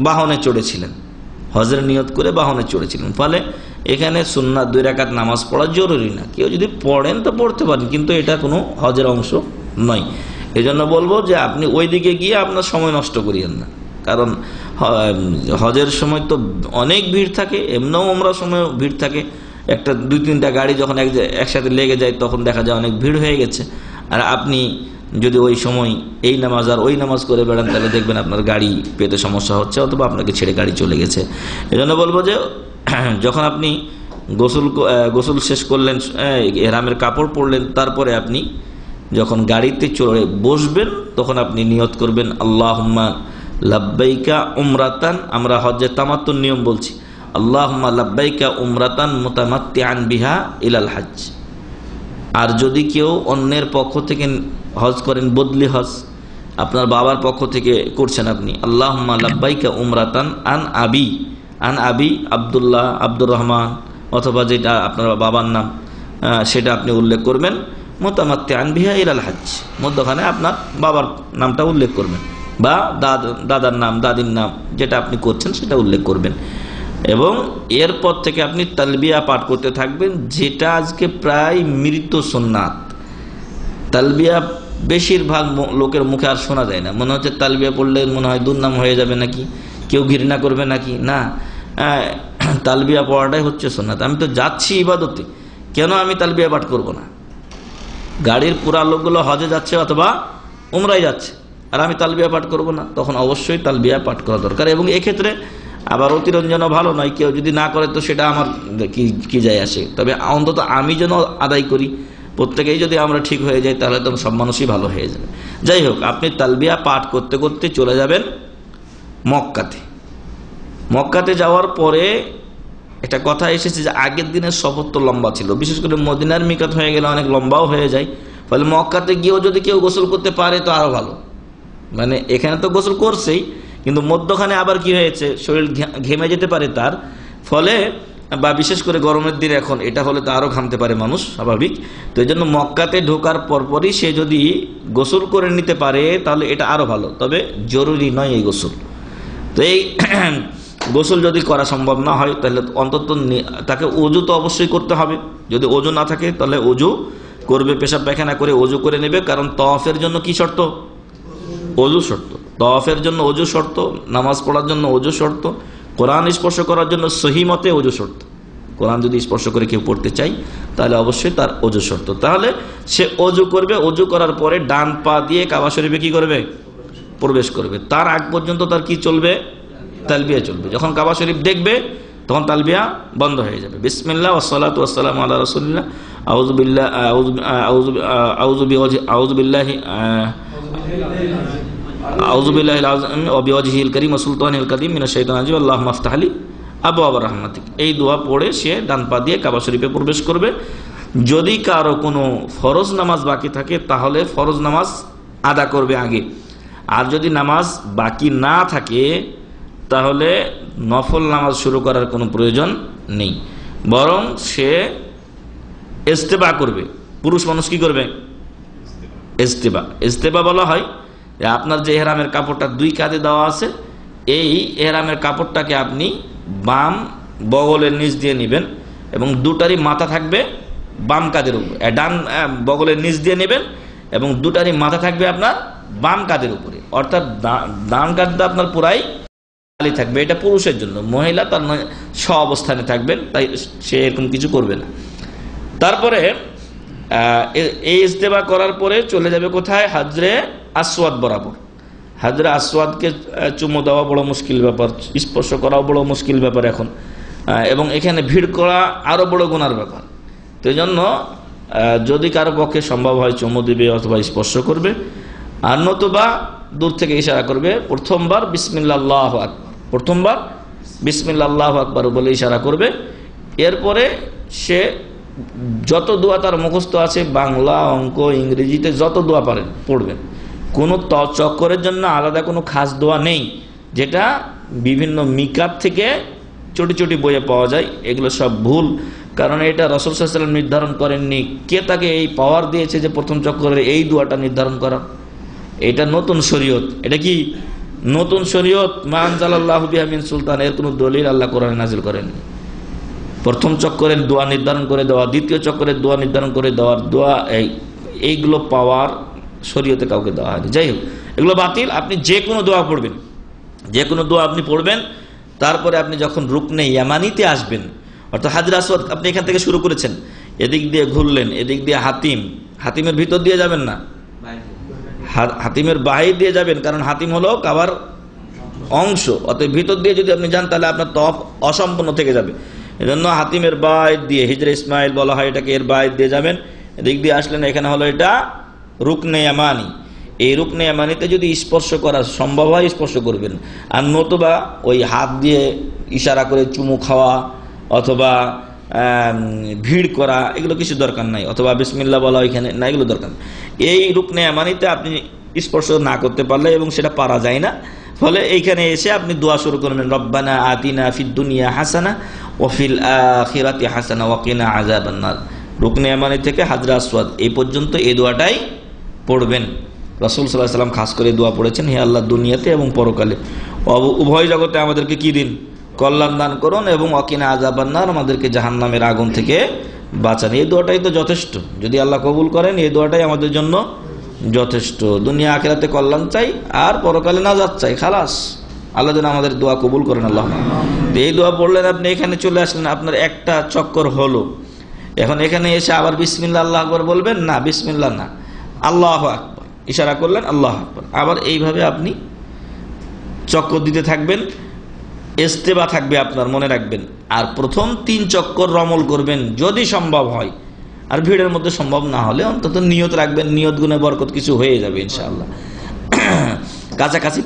বাহনে চড়েছিলেন, হজের নিয়ত করে বাহনে চড়েছিলেন। ফলে এখানে সুন্নাত 2 রাকাত নামাজ পড়া জরুরি না, কেউ যদি পড়েন তো পড়তে পারেন, কিন্তু এটা কোনো হজের অংশ নয়। এই জন্য বলবো যে আপনি ওই দিকে গিয়ে আপনার সময় নষ্ট করিয়েন না, কারণ হজের সময় তো অনেক ভিড় থাকে, এমনিও উমরার সময় ভিড় থাকে। একটা 2-3টা গাড়ি যখন একসাথে লেগে যায় তখন দেখা যায় অনেক ভিড় হয়ে গেছে। আর আপনি যদি ওই সময় এই নামাজ আর ওই নামাজ করে বেড়ান, তাহলে দেখবেন আপনার গাড়ি পেতে সমস্যা হচ্ছে, অথবা আপনাকে ছেড়ে গাড়ি চলে গেছে। এই জন্য বলবো যে যখন আপনি গোসল শেষ করলেন, এহরামের কাপড় পরলেন, তারপরে আপনি যখন গাড়িতে চড়ে বসবেন তখন আপনি নিয়ত করবেন আল্লাহুম্মা লাব্বাইকা উমরাতান, আমরা হজ্জে তামাত্তুর নিয়ম বলছি, আল্লাহুম্মা লাব্বাইকা উমরাতান মুতামাত্তিআন বিহা ইলাল হজ। আর যদি কেউ অন্যের পক্ষ থেকে হজ করেন, বদলি হজ, আপনার বাবার পক্ষ থেকে করছেন আপনি, আল্লাহুম্মা লাব্বাইকা উমরাতান আন আবি আব্দুল্লাহ, আব্দুর রহমান, অথবা যেটা আপনার বাবার নাম সেটা আপনি উল্লেখ করবেন, মুতামাত্তিআন বিহা ইলাল হজ, মধ্যখানে আপনার বাবার নামটা উল্লেখ করবেন, বা দাদার নাম, দাদির নাম, যেটা আপনি করছেন সেটা উল্লেখ করবেন। এবং এরপর থেকে আপনি তালবিয়া পাঠ করতে থাকবেন, যেটা আজকে প্রায় মৃত সুন্নাত। তালবিয়া বেশিরভাগ লোকের মুখে আর শোনা যায় না, মনে হচ্ছে তালবিয়া পড়লে মনে হয় দুর্নাম হয়ে যাবে নাকি, কেউ ঘৃণা করবে নাকি। না, তালবিয়া পড়াটাই হচ্ছে সুন্নাত। আমি তো যাচ্ছি ইবাদতে, কেন আমি তালবিয়া পাঠ করব না? গাড়ির পুরা লোকগুলো হজে যাচ্ছে অথবা উমরায় যাচ্ছে, আর আমি তালবিয়া পাঠ করব না? তখন অবশ্যই তালবিয়া পাঠ করা দরকার। এবং এক্ষেত্রে আবার অতিরঞ্জনও ভালো নয়, কেউ যদি না করে তো সেটা আমার কি যায় আসে, তবে অন্তত আমি যেন আদায় করি, প্রত্যেকেই যদি আমরা ঠিক হয়ে যাই তাহলে তো সব মানুষই ভালো হয়ে যাবে। যাই হোক, আপনি তালবিয়া পাঠ করতে করতে চলে যাবেন মক্কাতে। মক্কাতে যাওয়ার পরে একটা কথা এসেছে যে আগের দিনের সফর তো লম্বা ছিল, বিশেষ করে মদিনার মিকাত হয়ে গেলে অনেক লম্বাও হয়ে যায়। ফলে মক্কাতে গিয়েও যদি কেউ গোসল করতে পারে তো আরো ভালো, মানে এখানে তো গোসল করছেই, কিন্তু মধ্যখানে আবার কি হয়েছে, শরীর ঘেমে যেতে পারে তার, ফলে বা বিশেষ করে গরমের দিনে এখন এটা হলে তো আরো ঘামতে পারে মানুষ, স্বাভাবিক। তো এই জন্য মক্কাতে ঢোকার পরপরই সে যদি গোসল করে নিতে পারে তাহলে এটা আরো ভালো, তবে জরুরি নয় এই গোসল। তো এই গোসল যদি করা সম্ভব না হয় তাহলে অন্তত তাকে ওযু তো অবশ্যই করতে হবে। যদি ওযু না থাকে তাহলে ওযু করবে, পেশাব পায়খানা করে ওযু করে নেবে। কারণ তওয়াফের জন্য কি শর্ত? ওযু শর্ত। তওয়াফের জন্য ওযু শর্ত, নামাজ পড়ার জন্য ওযু শর্ত, কোরআন স্পর্শ করার জন্য সহি মতে ওযু শর্ত। কোরআন যদি স্পর্শ করে কেউ পড়তে চাই তাহলে অবশ্যই তার ওযু শর্ত। তাহলে সে ওযু করবে, ওযু করার পরে ডান পা দিয়ে কাবা শরীফে কি করবে? প্রবেশ করবে। তার আগ পর্যন্ত তার কি চলবে? তালবিয়া চলবে। যখন কাবা শরীফ দেখবে তখন তালবিয়া বন্ধ হয়ে যাবে। বিসমিল্লাহ ওয়াসসালাতু ওয়াসসালামু আলা রাসূলিল্লাহ, আউযু বিল্লাহ, আউযু বিল্লাহি আউযু বিল্লাহিল আযীম ওয়া বিওয়াজহিল কারীম ওয়া সুলতানিল কারীম মিনাশ শাইতানির রাজিম, আল্লাহুম্মা আফতাহ লি আবওয়াব রাহমাতিক। এই দোয়া পড়ে সে ডান পা দিয়ে কাবা শরীফে প্রবেশ করবে। যদি কারো কোনো ফরজ নামাজ বাকি থাকে তাহলে ফরজ নামাজ আদা করবে আগে, আর যদি নামাজ বাকি না থাকে তাহলে নফল নামাজ শুরু করার কোনো প্রয়োজন নেই, বরং সে ইস্তেবা করবে। পুরুষ মানুষ কি করবে? ইস্তেবা। ইস্তেবা বলা হয় যে আপনার যে এহরামের কাপড়টা 2 কাঁধে দেওয়া আছে, এই এহরামের কাপড়টাকে আপনি বাম বগলের নিচ দিয়ে নেবেন এবং দুটারই মাথা থাকবে বাম কাঁধের উপর, ডান বগলের নিচ দিয়ে নেবেন এবং দুটারই মাথা থাকবে আপনার বাম কাঁধের উপরে, অর্থাৎ ডান কাঁধটা আপনার পুরাই খালি থাকবে। এটা পুরুষের জন্য। মহিলা তার স্ব অবস্থানে থাকবেন, তাই সে এরকম কিছু করবে না। তারপরে এই ইস্তেবা করার পরে চলে যাবে কোথায়? হাজরে আসওয়াদ বরাবর। হাজরে আসওয়াদকে চুমু দেওয়া বড় মুশকিল ব্যাপার, স্পর্শ করাও বড় মুশকিল ব্যাপার এখন, এবং এখানে ভিড় করা আরো বড় গুনার ব্যাপার। তো এই জন্য যদি কারো পক্ষে সম্ভব হয় চুমু দিবে অথবা স্পর্শ করবে, আর নতুবা দূর থেকে ইশারা করবে। প্রথমবার বিসমিল্লাহ আল্লাহু আকবার, প্রথমবার বিসমিল্লাহ আল্লাহু আকবার বলে ইশারা করবে। এরপরে সে যত দোয়া তার মুখস্থ আছে, বাংলা, অঙ্ক, ইংরেজিতে যত দোয়া পারেন পড়বেন। কোনো চক্করের জন্য আলাদা কোনো খাস দোয়া নেই, যেটা বিভিন্ন মিকাত থেকে ছোটি ছোটি বইয়ে পাওয়া যায়। এগুলো সব ভুল, কারণ এটা রাসূল সাল্লাল্লাহু আলাইহি ওয়াসাল্লাম নির্ধারণ করেননি। কে তাকে এই পাওয়ার দিয়েছে যে প্রথম চক্করের এই দোয়াটা নির্ধারণ করা? এটা নতুন শরীয়ত। এটা কি নতুন শরীয়ত? মা আনজালাল্লাহু বিহা মিন সুলতান, এর কোনো দলিল আল্লাহ কোরআনে নাযিল করেননি। প্রথম চক্করের দোয়া নির্ধারণ করে দেওয়া, দ্বিতীয় চক্করের দোয়া নির্ধারণ করে দেওয়ার দোয়া এইগুলো পাওয়ার শরীয়তে কাউকে দেওয়া হয়নি। যাই হোক, এগুলো বাতিল। আপনি যে কোনো দোয়া পড়বেন, যে কোনো দোয়া আপনি পড়বেন। তারপরে আপনি যখন রুকনে ইয়ামানিতে আসবেন, অর্থাৎ হাজরে আসওয়াদ আপনি এখান থেকে শুরু করেছেন, এদিক দিয়ে ঘুরলেন, এদিক দিয়ে হাতিমের ভিতর দিয়ে যাবেন না, হাতিমের বাহির দিয়ে যাবেন, কারণ হাতিম হলো কাবার অংশ। অতএব ভিতর দিয়ে যদি আপনি যান তাহলে আপনার তওয়াফ অসম্পূর্ণ থেকে যাবে। এজন্য হাতিমের বাইর দিয়ে, হিজরে ইসমাইল বলা হয় এটাকে, এর বাইর দিয়ে যাবেন। এদিক দিয়ে আসলেন, এখানে হলো এটা রুকনে ইয়ামানি। এই রুকনে ইয়ামানিতে যদি স্পর্শ করা সম্ভব হয় স্পর্শ করবেন, আর নতুবা ওই হাত দিয়ে ইশারা করে চুমু খাওয়া অথবা ভিড় করা এগুলো কিছু দরকার নাই, অথবা বিসমিল্লাহ বলা এখানে না, এগুলো দরকার নেই। এই রুকনে ইয়ামানিতে আপনি স্পর্শ না করতে পারলে, এবং সেটা পারা যায় না, ফলে এইখানে এসে আপনি দোয়া শুরু করবেন, রব্বানা আতিনা ফিদ দুনিয়া হাসানা ওয়া ফিল আখিরাতি হাসানা ওয়া কিনা আযাবান নার। রুকনে ইয়ামানি থেকে হাজরে আসওয়াদ এই পর্যন্ত এই দোয়াটাই পড়বেন। রাসূল সাল্লাল্লাহু আলাইহি ওয়াসাল্লাম খাস করে দোয়া পড়েছেন, হে আল্লাহ, দুনিয়াতে এবং পরকালে উভয় জগতে আমাদেরকে কি দিন? কল্যাণ দান করুন, এবং ওয়াকিনা আযাবান নার, আমাদেরকে জাহান্নামের আগুন থেকে বাঁচান। এই দোয়াটাই তো যথেষ্ট। যদি আল্লাহ কবুল করেন এই দোয়াটাই আমাদের জন্য যথেষ্ট। দুনিয়া আখিরাতে কল্যাণ চাই আর পরকালে নাজাত চাই, খালাস। আল্লাহ যেন আমাদের দোয়া কবুল করেন, আল্লাহ। এই দোয়া পড়লেন, আপনি এখানে চলে আসলেন, আপনার একটা চক্কর হলো। এখন এখানে এসে আবার বিসমিল্লাহ আল্লাহু আকবার বলবেন না, বিসমিল্লাহ না, আল্লাহু আকবার ইশারা করলেন, আল্লাহু আকবার। আবার এইভাবে আপনি চক্কর দিতে থাকবেন, ইস্তেবা থাকবে আপনার, মনে রাখবেন। আর প্রথম 3 চক্কর রমল করবেন যদি সম্ভব হয়, আর ভিড়ের মধ্যে সম্ভব না হলে অন্তত নিয়ত রাখবেন, নিয়ত গুণে বরকত কিছু হয়ে যাবে ইনশাআল্লাহ। কাছাকাছি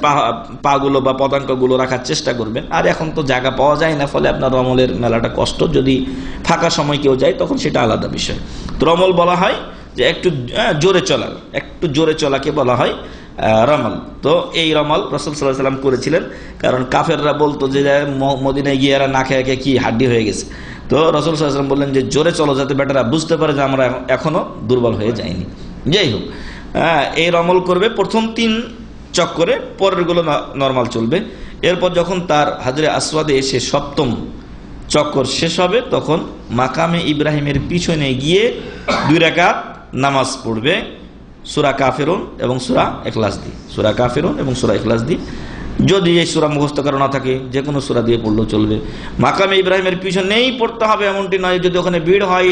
পাগুলো বা পদাঙ্কগুলো রাখার চেষ্টা করবেন। আর এখন তো জায়গা পাওয়া যায় না, ফলে আপনার রমলের মেলাটা কষ্ট। যদি ফাঁকা সময় কেউ যায় তখন সেটা আলাদা বিষয়। তো রমল বলা হয় যে একটু জোরে চলা, একটু জোরে চলাকে বলা হয় রমল। তো এই রমল রাসূল সাল্লাল্লাহু আলাইহি ওয়াসাল্লাম করেছিলেন, কারণ কাফেররা বলতো যে মদিনায় গিয়ে এরা না খেয়ে কি হাড্ডি হয়ে গেছে। তো রাসূল সাল্লাল্লাহু আলাইহি ওয়াসাল্লাম বললেন যে জোরে চলো, যাতে বেটারা বুঝতে পারে যে আমরা এখনো দুর্বল হয়ে যাইনি। যাই হোক, এই রমল করবে প্রথম 3 চক্করে, পরের গুলো নরমাল চলবে। এরপর যখন তার হাজরে আসওয়াদে এসে 7ম চক্কর শেষ হবে, তখন মাকামে ইব্রাহিমের পিছনে গিয়ে 2 রাকাত নামাজ পড়বে সূরা কাফিরুন এবং সূরা ইখলাস দিয়ে। সূরা কাফিরুন এবং সূরা ইখলাস দিয়ে, যদি এই সূরা মুখস্থ করা না থাকে যে কোনো সূরা দিয়ে পড়লেও চলবে। মাকামে ইব্রাহিমের পিছনেই পড়তে হবে এমনটি নয়। যদি ওখানে ভিড় হয়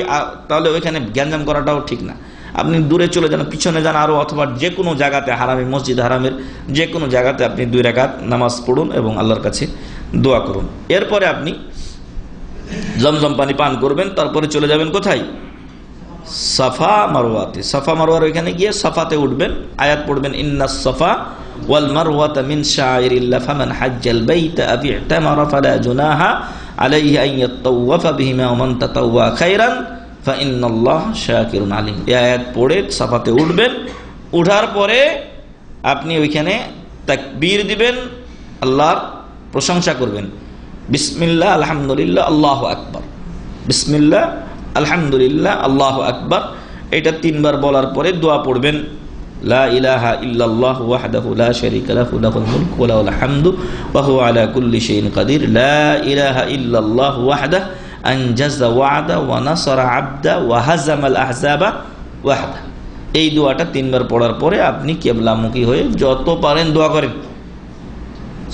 তাহলে ওইখানে গ্যাঞ্জাম করাটাও ঠিক না। আপনি দূরে চলে যান, পিছনে যান আরো, অথবা যে কোনো জায়গাতে, হারামে মসজিদ হারামের যে কোনো জায়গাতে আপনি 2 রাকাত নামাজ পড়ুন এবং আল্লাহর কাছে দোয়া করুন। এরপরে আপনি জমজম পানি পান করবেন। তারপরে চলে যাবেন কোথায়? সাফা মারওয়াতে। সাফা মারওয়ার ওইখানে গিয়ে সাফাতে উঠবেন, আয়াত পড়বেন, ইন্নাস সাফা ওয়াল মারওয়াতা মিন শাআইরিল্লাহ ফামান হাজ্জাল বাইতা আও ইতামারা ফালা জুনাহা আলাইহি আন ইয়াতাওয়াফা বিহিমা ওয়া মান তাতাওয়া খায়রান ফাইন্নাল্লাহ শাকিরুন আলিম। এই আয়াত পড়ে সাফাতে উঠবেন। উঠার পরে আপনি ওইখানে তাকবীর দিবেন, আল্লাহর প্রশংসা করবেন, বিসমিল্লাহ আলহামদুলিল্লাহ আল্লাহু আকবার, বিসমিল্লাহ আলহামদুলিল্লাহ আল্লাহু আকবার। এটা 3 বার বলার পরে দোয়া পড়বেন, লা ইলাহা ইল্লাল্লাহু ওয়াহদাহু লা শারীকা লাহু লাহুল মুলকু ওয়া লাহুল হামদু ওয়া হুয়া আলা কুল্লি শাইইন কাদির, লা ইলাহা ইল্লাল্লাহু ওয়াহদাহু আনজাযা ওয়া'দা ওয়া নাসারা 'abদা ওয়া হাযামাল আহজাবা ওয়াহদা। এই দোয়াটা 3 বার পড়ার পরে আপনি কিবলামুখী হয়ে যত পারেন দোয়া করেন।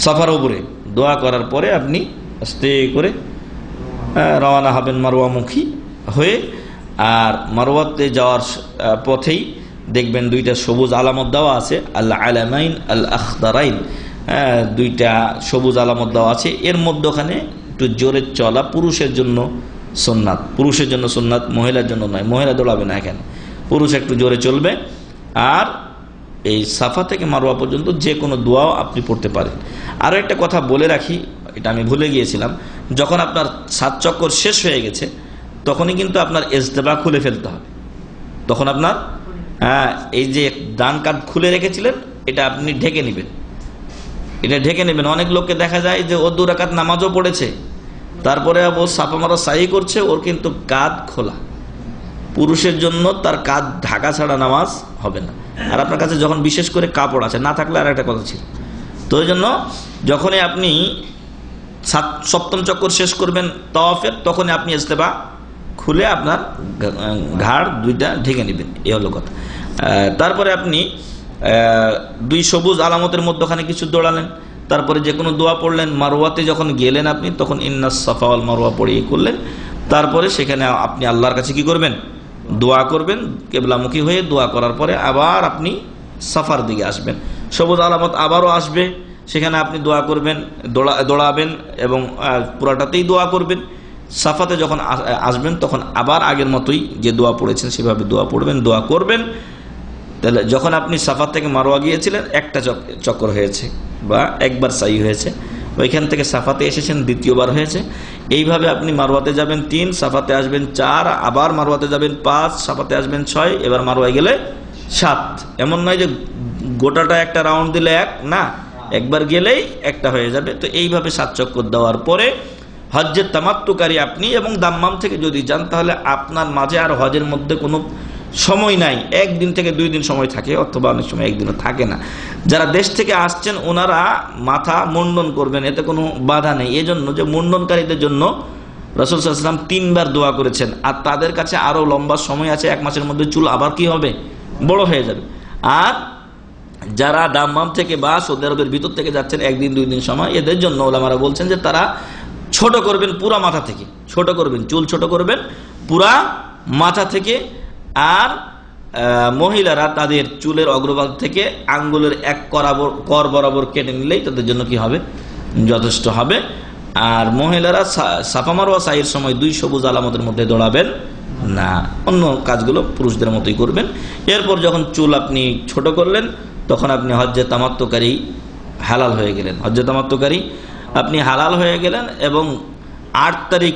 সাফার উপরে দোয়া করার পরে আপনি আস্তে করে রওনা হবেন মারওয়ামুখী হয়ে। আর মারওয়াতে যাওয়ার পথেই দেখবেন 2টা সবুজ আলামত দেওয়া আছে, আল আলামাইন আল আখদারাইন, 2টা সবুজ আলামত দেওয়া আছে। এর মধ্যখানে একটু জোরে চলা পুরুষের জন্য সুন্নাত, পুরুষের জন্য সুন্নাত, মহিলার জন্য নয়। মহিলা দৌড়াবে না এখানে, পুরুষ একটু জোরে চলবে। আর এই সাফা থেকে মারওয়া পর্যন্ত যে কোনো দোয়াও আপনি পড়তে পারেন। আরও একটা কথা বলে রাখি, এটা আমি ভুলে গিয়েছিলাম, যখন আপনার 7 চক্কর শেষ হয়ে গেছে তখনই কিন্তু আপনার ইজতেবা খুলে ফেলতে হবে। তখন আপনার এই যে ডান কাঁধ খুলে রেখেছিলেন এটা আপনি ঢেকে নেবেন, এটা ঢেকে নেবেন। অনেক লোককে দেখা যায় যে ও 2 রাকাত নামাজও পড়েছে, তারপরে ও সাফা মারা সাই করছে, ওর কিন্তু কাঁধ খোলা। পুরুষের জন্য তার কাঁধ ঢাকা ছাড়া নামাজ হবে না। আর আপনার কাছে যখন বিশেষ করে কাপড় আছে, না থাকলে আর একটা কথা ছিল। তো ওই জন্য যখনই আপনি 7ম চক্কর শেষ করবেন তাওয়াফের, তখনই আপনি ইজতেবা খুলে আপনার ঘাড় 2টা ঢেকে নেবেন, এই হলো কথা। তারপরে আপনি 2 সবুজ আলামতের মধ্যখানে কিছু দৌড়ালেন, তারপরে যে কোনো দোয়া পড়লেন। মারওয়াতে যখন গেলেন আপনি, তখন ইন্নাস সাফা ওয়াল মারওয়া পড়িয়ে করলেন। তারপরে সেখানে আপনি আল্লাহর কাছে কি করবেন, দোয়া করবেন। কিবলামুখী হয়ে দোয়া করার পরে আবার আপনি সাফার দিকে আসবেন, সবুজ আলামত আবারও আসবে, সেখানে আপনি দোয়া করবেন, দৌড়াবেন এবং পুরাটাতেই দোয়া করবেন। সাফাতে যখন আসবেন তখন আবার আগের মতোই যে দোয়া পড়েছেন সেভাবে দোয়া পড়বেন, দোয়া করবেন। তাহলে যখন আপনি সাফা থেকে মারওয়া গিয়েছিলেন 1টা চক্কর হয়েছে বা 1বার সাই হয়েছে, ওইখান থেকে সাফাতে এসেছেন 2য়বার হয়েছে। এইভাবে আপনি মারওয়াতে যাবেন 3, সাফাতে আসবেন 4, আবার মারওয়াতে যাবেন 5, সাফাতে আসবেন 6, এবার মারওয়ায় গেলে 7। এমন নয় যে গোটাটা একটা রাউন্ড দিলে 1 না, একবার গেলেই একটা হয়ে যাবে। তো এইভাবে 7 চক্কর দেওয়ার পরে হজ্জের তামাত্তুকারী আপনি এবং দাম্মাম থেকে যদি যান, তাহলে আপনার মাঝে আর হজের মধ্যে কোনো সময় নাই। 1 দিন থেকে 2 দিন সময় থাকে, অথবা অনেক সময় 1 দিনও থাকে না। যারা দেশ থেকে আসছেন ওনারা মাথা মুন্ডন করবেন, এতে কোনো বাধা নেই। এজন্য যে মুন্ডনকারীদের জন্য রাসূল সাল্লাল্লাহু আলাইহি ওয়াসাল্লাম 3 বার দোয়া করেছেন। আর তাদের কাছে আরও লম্বা সময় আছে, 1 মাসের মধ্যে চুল আবার কি হবে, বড় হয়ে যাবে। আর যারা দাম্মাম থেকে বা সৌদি আরবের ভিতর থেকে যাচ্ছেন 1 দিন 2 দিন সময়, এদের জন্য ওলামারা বলছেন যে তারা ছোট করবেন পুরা মাথা থেকে, ছোট করবেন, চুল ছোট করবেন পুরা মাথা থেকে। আর মহিলারা তাদের চুলের অগ্রভাগ থেকে আঙ্গুলের 1 কর বরাবর কেটে নিলেই তাদের জন্য কি হবে, যথেষ্ট হবে। আর মহিলারা সাফা মারওয়া সাইয়ের সময় 2 সবুজ আলামতের মধ্যে দৌড়াবেন না, অন্য কাজগুলো পুরুষদের মতোই করবেন। এরপর যখন চুল আপনি ছোট করলেন, তখন আপনি হজ্জে তামাত্তুকারী হালাল হয়ে গেলেন। হজ্জে তামাত্তুকারী আপনি হালাল হয়ে গেলেন। এবং 8 তারিখ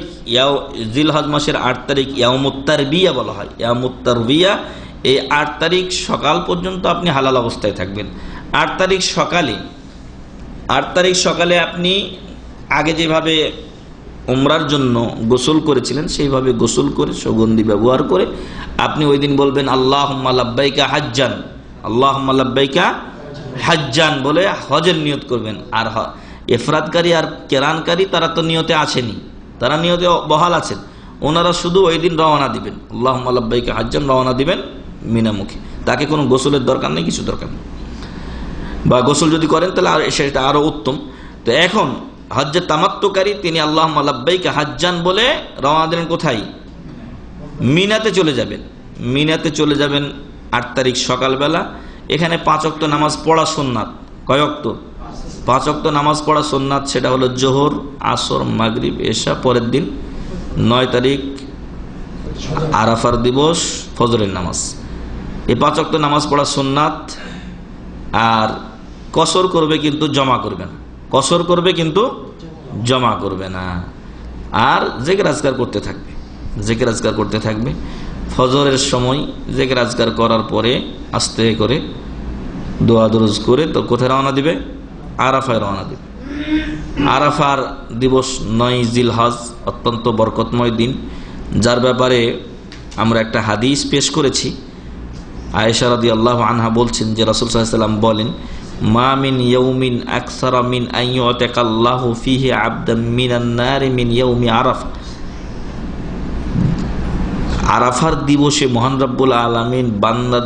জিলহজ মাসের 8 তারিখ ইয়াউমুত তারবিয়া বলা হয়, ইয়াউমুত তারবিয়া। এই 8 তারিখ সকাল পর্যন্ত আপনি হালাল অবস্থায় থাকবেন। 8 তারিখ সকালে আপনি আগে যেভাবে উমরার জন্য গোসল করেছিলেন সেইভাবে গোসল করে সুগন্ধি ব্যবহার করে আপনি ওই দিন বলবেন আল্লাহুম্মা লাব্বাইকা হাজ্জান, আল্লাহুম্মা লাব্বাইকা হাজ্জান বলে হজের নিয়ত করবেন। আর ইফরাদকারী আর কেরানকারী তারা তো নিয়তে আসেনি, তারা নিয়তে বহাল আছেন। ওনারা শুধু ওই দিন রওনা দিবেন, আল্লাহুম্মা লাব্বাইকা হাজ্জান রওনা দিবেন মিনামুখী। তাকে কোনো গোসলের দরকার নেই, কিছু দরকার নেই। বা গোসল যদি করেন তাহলে সেটা আরো উত্তম। তো এখন হজ্জে তামাত্তুকারী তিনি আল্লাহুম্মা লাব্বাইকা হাজ্জান বলে রওনা দিলেন কোথায়, মিনাতে চলে যাবেন। মিনাতে চলে যাবেন 8 তারিখ সকালবেলা। এখানে 5 ওয়াক্ত নামাজ পড়া সুন্নাত। কয় ওয়াক্ত? 5 ওয়াক্ত নামাজ পড়া সুন্নাত। সেটা হলো জোহর, আসর, মাগরিব, এশা। পরের দিন 9 তারিখ আরাফার দিবস, ফজরের নামাজ। এই 5 ওয়াক্ত নামাজ পড়া সুন্নাত। আর কসর করবে কিন্তু জমা করবে না, কসর করবে কিন্তু জমা করবে না। আর জিকির আজকার করতে থাকবে, জিকির আজকার করতে থাকবে। ফজরের সময় জিকির আজকার করার পরে আস্তে করে দোয়া দরুজ করে তো কোথায় রওনা দিবে, আরাফায় রওনা দিবে। আরাফার দিবস 9 জিলহজ, অত্যন্ত বরকতময় দিন, যার ব্যাপারে আমরা একটা হাদিস পেশ করেছি। আয়েশা রাদিয়াল্লাহু আনহা বলছেন যে রাসূল সাল্লাল্লাহু আলাইহি ওয়াসাল্লাম বলেন, মা মিন ইয়াউমিন আকসারা মিন আন ইউতাকাল্লাহু ফিহি আবদান মিনান নার মিন ইয়াউমি আরাফা। আরাফার দিবসে মহান রব্বুল আলামিন বান্দা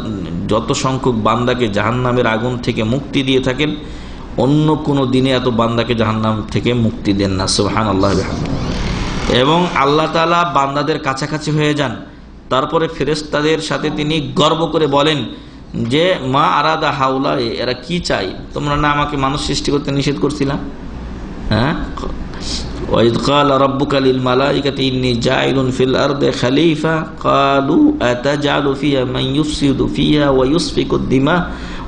যত সংখ্যক বান্দাকে জাহান্নামের আগুন থেকে মুক্তি দিয়ে থাকেন, অন্য কোনো দিনে এত বান্দাকে জাহান্নাম থেকে মুক্তি দেন না। সুবহানাল্লাহ বিহামদিহি। এবং আল্লাহ তাআলা বান্দাদের কাছাকাছি হয়ে যান, তারপরে ফেরেশতাদের সাথে তিনি গর্ব করে বলেন যে মা আরাদা হাউলা, এরা কি চাই? তোমরা না আমাকে মানুষ সৃষ্টি করতে নিষেধ করছিলা? হ্যাঁ, وَإِذْ قَالَ رَبُّكَ لِلْمَلَائِكَةِ إِنِّي جَاعِلٌ فِي الْأَرْضِ خَلِيفَةً قَالُوا أَتَجْعَلُ فِيهَا مَن يُفْسِدُ فِيهَا وَيُسْفِكُ الدِّمَاءَ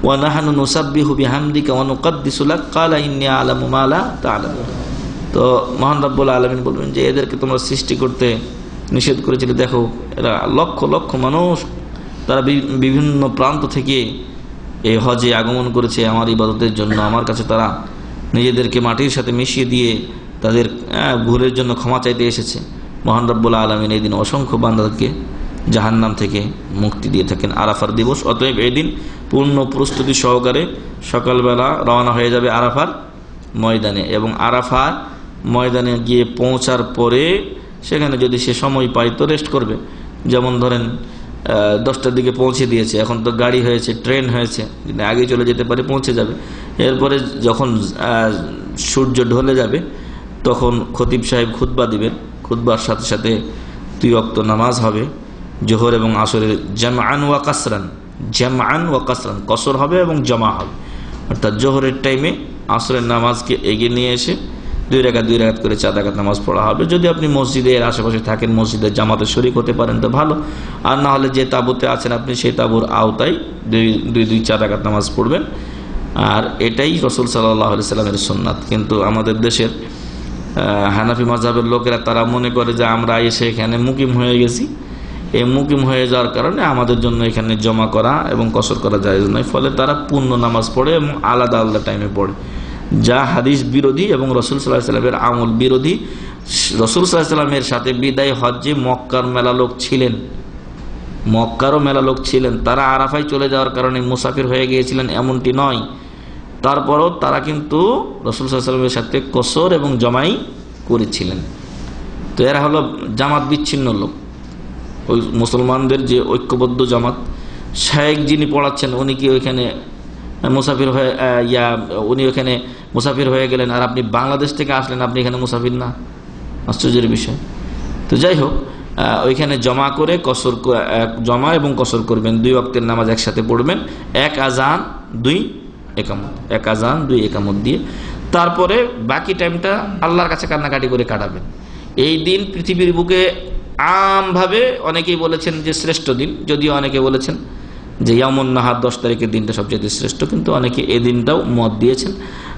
وَنَحْنُ نُسَبِّحُ بِحَمْدِكَ وَنُقَدِّسُ لَكَ قَالَ إِنِّي أَعْلَمُ مَا لَا تَعْلَمُونَ। তো মহান রব্বুল আলামিন বলবেন যে এদেরকে তোমরা সৃষ্টি করতে নিষেধ করেছিলে, দেখো এরা লক্ষ লক্ষ মানুষ, তারা বিভিন্ন প্রান্ত থেকে এই হজে আগমন করেছে আমার ইবাদতের জন্য। আমার কাছে তারা নিজেদেরকে মাটির সাথে মিশিয়ে দিয়ে তাদের ভুলের জন্য ক্ষমা চাইতে এসেছে। মহান রব্বুল আলামিন এই দিন অসংখ্য বান্দাকে জাহান্নাম থেকে মুক্তি দিয়ে থাকেন আরাফার দিবস। অতএব এই দিন পূর্ণ প্রস্তুতি সহকারে সকালবেলা রওনা হয়ে যাবে আরাফার ময়দানে, এবং আরাফার ময়দানে গিয়ে পৌঁছার পরে সেখানে যদি সে সময় পায় তো রেস্ট করবে। যেমন ধরেন 10টার দিকে পৌঁছে দিয়েছে, এখন তো গাড়ি হয়েছে, ট্রেন হয়েছে, আগে চলে যেতে পারে, পৌঁছে যাবে। এরপরে যখন সূর্য ঢলে যাবে তখন খতিব সাহেব খুতবা দিবেন, খুতবার সাথে সাথে 2 ওয়াক্ত নামাজ হবে, জোহর এবং আসরের জামআন ওয়া কাসরান, জামআন ওয়া কাসরান, কসর হবে এবং জমা হবে। অর্থাৎ জোহরের টাইমে আসরের নামাজকে এগিয়ে নিয়ে এসে 2 রাকাত করে 4 রাকাত নামাজ পড়া হবে। যদি আপনি মসজিদের আশেপাশে থাকেন, মসজিদের জামাতে শরীক হতে পারেন তো ভালো, আর না হলে যে তাঁবুতে আছেন আপনি সেই তাঁবুর আওতায় 2-4 রাকাত নামাজ পড়বেন। আর এটাই রাসূল সাল্লাল্লাহু আলাইহি সাল্লামের সুন্নাত। কিন্তু আমাদের দেশের হানাফি মাযহাবের লোকেরা তারা মনে করে যে আমরা এসে এখানে মুকিম হয়ে গেছি, এই মুকিম হয়ে যাওয়ার কারণে আমাদের জন্য এখানে জমা করা এবং কসর করা জায়েজ নয়। ফলে তারা পূর্ণ নামাজ পড়ে এবং আলাদা আলাদা টাইমে পড়ে, যা হাদিস বিরোধী এবং রাসূল সাল্লাল্লাহু আলাইহি সাল্লামের আমল বিরোধী। রাসূল সাল্লাল্লাহু আলাইহি সাল্লামের সাথে বিদায় হজ্জে মক্কার মেলা লোক ছিলেন, মক্কারও মেলা লোক ছিলেন। তারা আরাফায় চলে যাওয়ার কারণে মুসাফির হয়ে গিয়েছিলেন এমনটি নয়, তারপরও তারা কিন্তু রাসূল সাল্লাল্লাহু আলাইহি সাল্লামের সাথে কসর এবং জমাই করেছিলেন। তো এরা হলো জামাত বিচ্ছিন্ন লোক। ওই মুসলমানদের যে ঐক্যবদ্ধ জামাত, শায়েখ যিনি পড়াচ্ছেন উনি কি ওইখানে মুসাফির হয়ে উনি ওখানে মুসাফির হয়ে গেলেন, আর আপনি বাংলাদেশ থেকে আসলেন, আপনি এখানে মুসাফির না? আশ্চর্যের বিষয়। তো যাই হোক, ওইখানে জমা করে কসর, জমা এবং কসর করবেন, 2 ওয়াক্তের নামাজ একসাথে পড়বেন, 1 আযান 2 একামত, 1 আযান 2 একামত দিয়ে তারপরে বাকি টাইমটা আল্লাহর কাছে কান্নাকাটি করে কাটাবেন। এই দিন পৃথিবীর বুকে আমভাবে অনেকেই বলেছেন যে শ্রেষ্ঠ দিন, যদিও অনেকে বলেছেন যে ইয়ামুন নাহার 10 তারিখের দিনটা সবচেয়ে শ্রেষ্ঠ, কিন্তু অনেকে এই দিনটাও মত দিয়েছেন,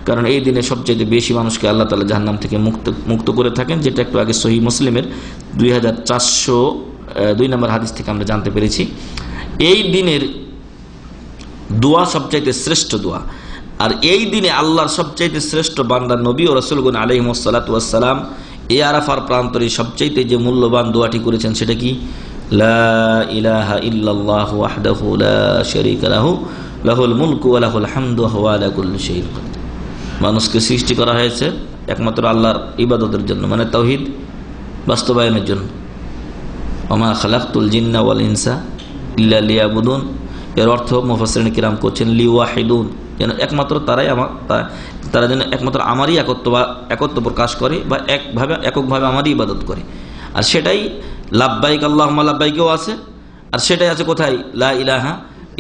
কারণ এই দিনে সবচেয়ে বেশি মানুষকে আল্লাহ তাআলা জাহান্নাম থেকে মুক্ত করে থাকেন, যেটা একটু আগে সহিহ মুসলিমের 2402 নম্বর হাদিস থেকে আমরা জানতে পেরেছি। এই দিনের দোয়া সবচাইতে শ্রেষ্ঠ দোয়া, আর এই দিনে আল্লাহর সবচাইতে শ্রেষ্ঠ বান্দা নবী ও রাসূলগণ আলাইহিমুস সালাতু ওয়াস সালাম এই আরাফার প্রান্তরে সবচাইতে যে মূল্যবান দোয়াটি করেছেন সেটা কি? লা ইলাহা ইল্লাল্লাহু ওয়াহদাহু লা শারীকা লাহু লাহুল মুলকু ওয়া লাহুল হামদু ওয়া হুয়া আলা কুল্লি শাইইন কাদির। মানুষকে সৃষ্টি করা হয়েছে একমাত্র আল্লাহর ইবাদতের জন্য, মানে তাওহীদ বাস্তবায়নের জন্য। ওমা খালাকতুল জিন্না ওয়াল ইনসা ইল্লা লিয়াবুদুন, এর অর্থ মুফাসসিরিন কিরাম করছেন লিওয়াহিদুন, যেন একমাত্র তারা যেন একমাত্র আমারই একত্ব প্রকাশ করে বা এককভাবে আমারই ইবাদত করে। আর সেটাই লাব্বাইক আল্লাহুম্মা লাব্বাইকও আছে, আর সেটাই আছে কোথায়? লা ইলাহা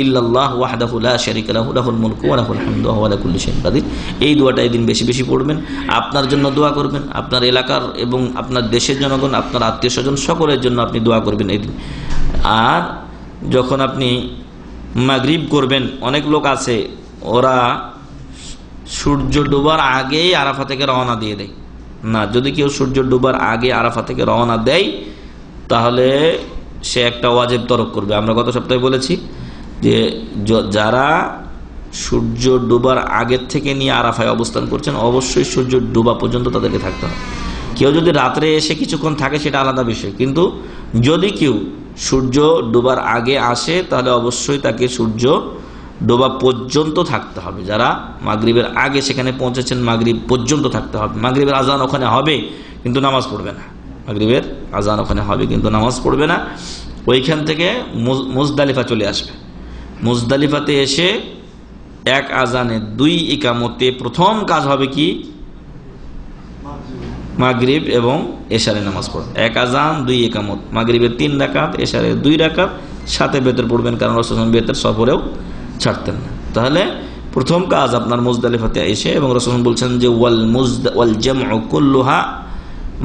ইল্লাল্লাহু ওয়াহদাহু লা শারীকা লাহু লাহুল মুলকু ওয়া লাহুল হামদু ওয়া হুয়া আলা কুল্লি শাইইন কাদির। এই দোয়াটা এই দিন বেশি বেশি পড়বেন, আপনার জন্য দোয়া করবেন, আপনার এলাকার এবং আপনার দেশের জনগণ, আপনার আত্মীয়স্বজন সকলের জন্য আপনি দোয়া করবেন এই দিন। আর যখন আপনি মাগরিব করবেন, অনেক লোক আছে ওরা সূর্য ডোবার আগেই আরাফা থেকে রওনা দিয়ে দেয় না। যদি কেউ সূর্য ডোবার আগে আরাফা থেকে রওনা দেয় তাহলে সে একটা ওয়াজিব তরক করবে। আমরা গত সপ্তাহে বলেছি যে যারা সূর্য ডোবার আগের থেকে নিয়ে আরাফায় অবস্থান করছেন অবশ্যই সূর্য ডোবা পর্যন্ত তাদেরকে থাকতে হবে। কেউ যদি রাত্রে এসে কিছুক্ষণ থাকে সেটা আলাদা বিষয়, কিন্তু যদি কেউ সূর্য ডোবার আগে আসে তাহলে অবশ্যই তাকে সূর্য ডোবা পর্যন্ত থাকতে হবে। যারা মাগরিবের আগে সেখানে পৌঁছেছেন মাগরিব পর্যন্ত থাকতে হবে। মাগরিবের আজান ওখানে হবে কিন্তু নামাজ পড়বে না, মাগরিবের আজান ওখানে হবে কিন্তু নামাজ পড়বে না। ওইখান থেকে মুজদালিফা চলে আসবে। মুজদালিফাতে এসে এক আজানে 2 ইকামতে প্রথম কাজ হবে কি? মাগরিব এবং এশারের নামাজ পড়া। এক আজান 2 ইকামত, মাগরিবের 3 রাকাত, এশারের 2 রাকাত, সাথে বেতর পড়বেন, কারণ রাসূলুল্লাহ বেতর সফরেও ছাড়তেন না। তাহলে প্রথম কাজ আপনার মুজদালিফাতে এসে, এবং রাসূলুল্লাহ বলছেন যে ওয়াল জামউ কুল্লুহা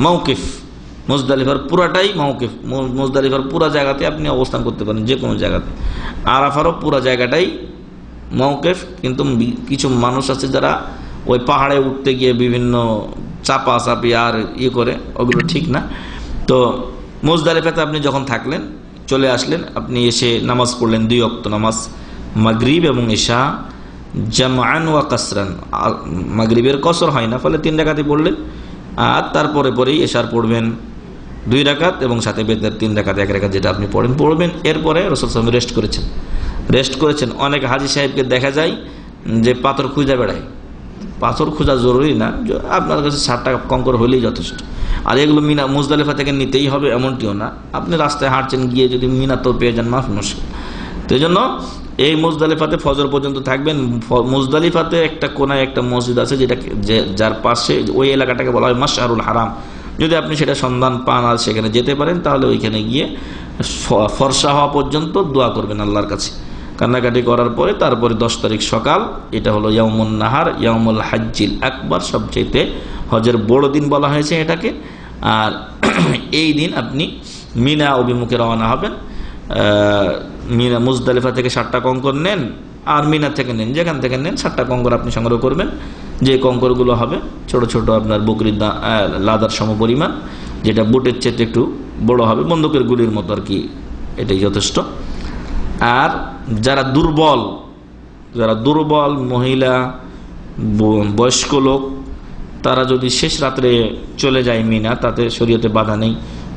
মাওকিফ, মুজদালিফার পুরাটাই মাওকিফ। মুজদালিফার পুরা জায়গাতে আপনি অবস্থান করতে পারেন, যে কোনো জায়গাতে। আরাফারও পুরা জায়গাটাই মাওকিফ। কিন্তু কিছু মানুষ আছে যারা ওই পাহাড়ে উঠতে গিয়ে বিভিন্ন চাপি আর করে, ওগুলো ঠিক না। তো মুজদালিফাতে আপনি যখন থাকলেন, চলে আসলেন, আপনি এসে নামাজ পড়লেন 2 ওয়াক্ত নামাজ, মাগরিব এবং এশা, জামআন ওয়া কাসরান। মাগরিবের কসর হয় না, ফলে 3 রাকাতই পড়লেন। আর তারপরে পরেই এশার পড়বেন 2 রাকাত, এবং সাথে বেতের 3 রাকাত, 1 রাকাত যেটা আপনি পড়বেন। এরপরে রাসূল সাল্লাল্লাহু আলাইহি ওয়াসাল্লাম রেস্ট করেছেন। অনেক হাজী সাহেবকে দেখা যায় যে পাথর খুঁজে বেড়ায়। পাথর খোঁজা জরুরি না, আপনার কাছে 60 টাকা কঙ্কর হলেই যথেষ্ট। আর এগুলো মুজদালিফা থেকে নিতেই হবে এমনটিও না। আপনি রাস্তায় হাঁটছেন, গিয়ে যদি মিনাতেও পেয়ে যান, মাফ মুশকিল। তো এই জন্য এই মুজদালিফাতে ফজর পর্যন্ত থাকবেন। মুজদালিফাতে একটা কোনায় একটা মসজিদ আছে, যেটা যার পাশে ওই এলাকাটাকে বলা হয় মাশআরুল হারাম। যদি আপনি সেটা সন্ধান পান আর সেখানে যেতে পারেন, তাহলে ওইখানে গিয়ে ফর্সা হওয়া পর্যন্ত দোয়া করবেন আল্লাহর কাছে। কান্নাকাটি করার পরে তারপরে 10 তারিখ সকাল, এটা হলো ইয়াউমুন নাহার, ইয়াউমুল হাজ্জিল আকবার, সবচেয়ে হজের বড় দিন বলা হয়েছে এটাকে। আর এই দিন আপনি মিনা অভিমুখে রওনা হবেন। মিনা মুজদালিফা থেকে 60টা কঙ্কর নেন, আর মিনা থেকে নেন, যেখান থেকে নেন 60টা কঙ্কর আপনি সংগ্রহ করবেন। যে কঙ্করগুলো হবে ছোট ছোট, আপনার বকরির লাদার সমপরিমাণ, যেটা বুটের চেয়ে একটু বড় হবে, বন্দুকের গুলির মতো আর কি, এটাই যথেষ্ট। আর যারা দুর্বল মহিলা, বয়স্ক লোক, তারা যদি শেষ রাত্রে চলে যায় মিনা, তাতে শরীয়তে বাধা নেই,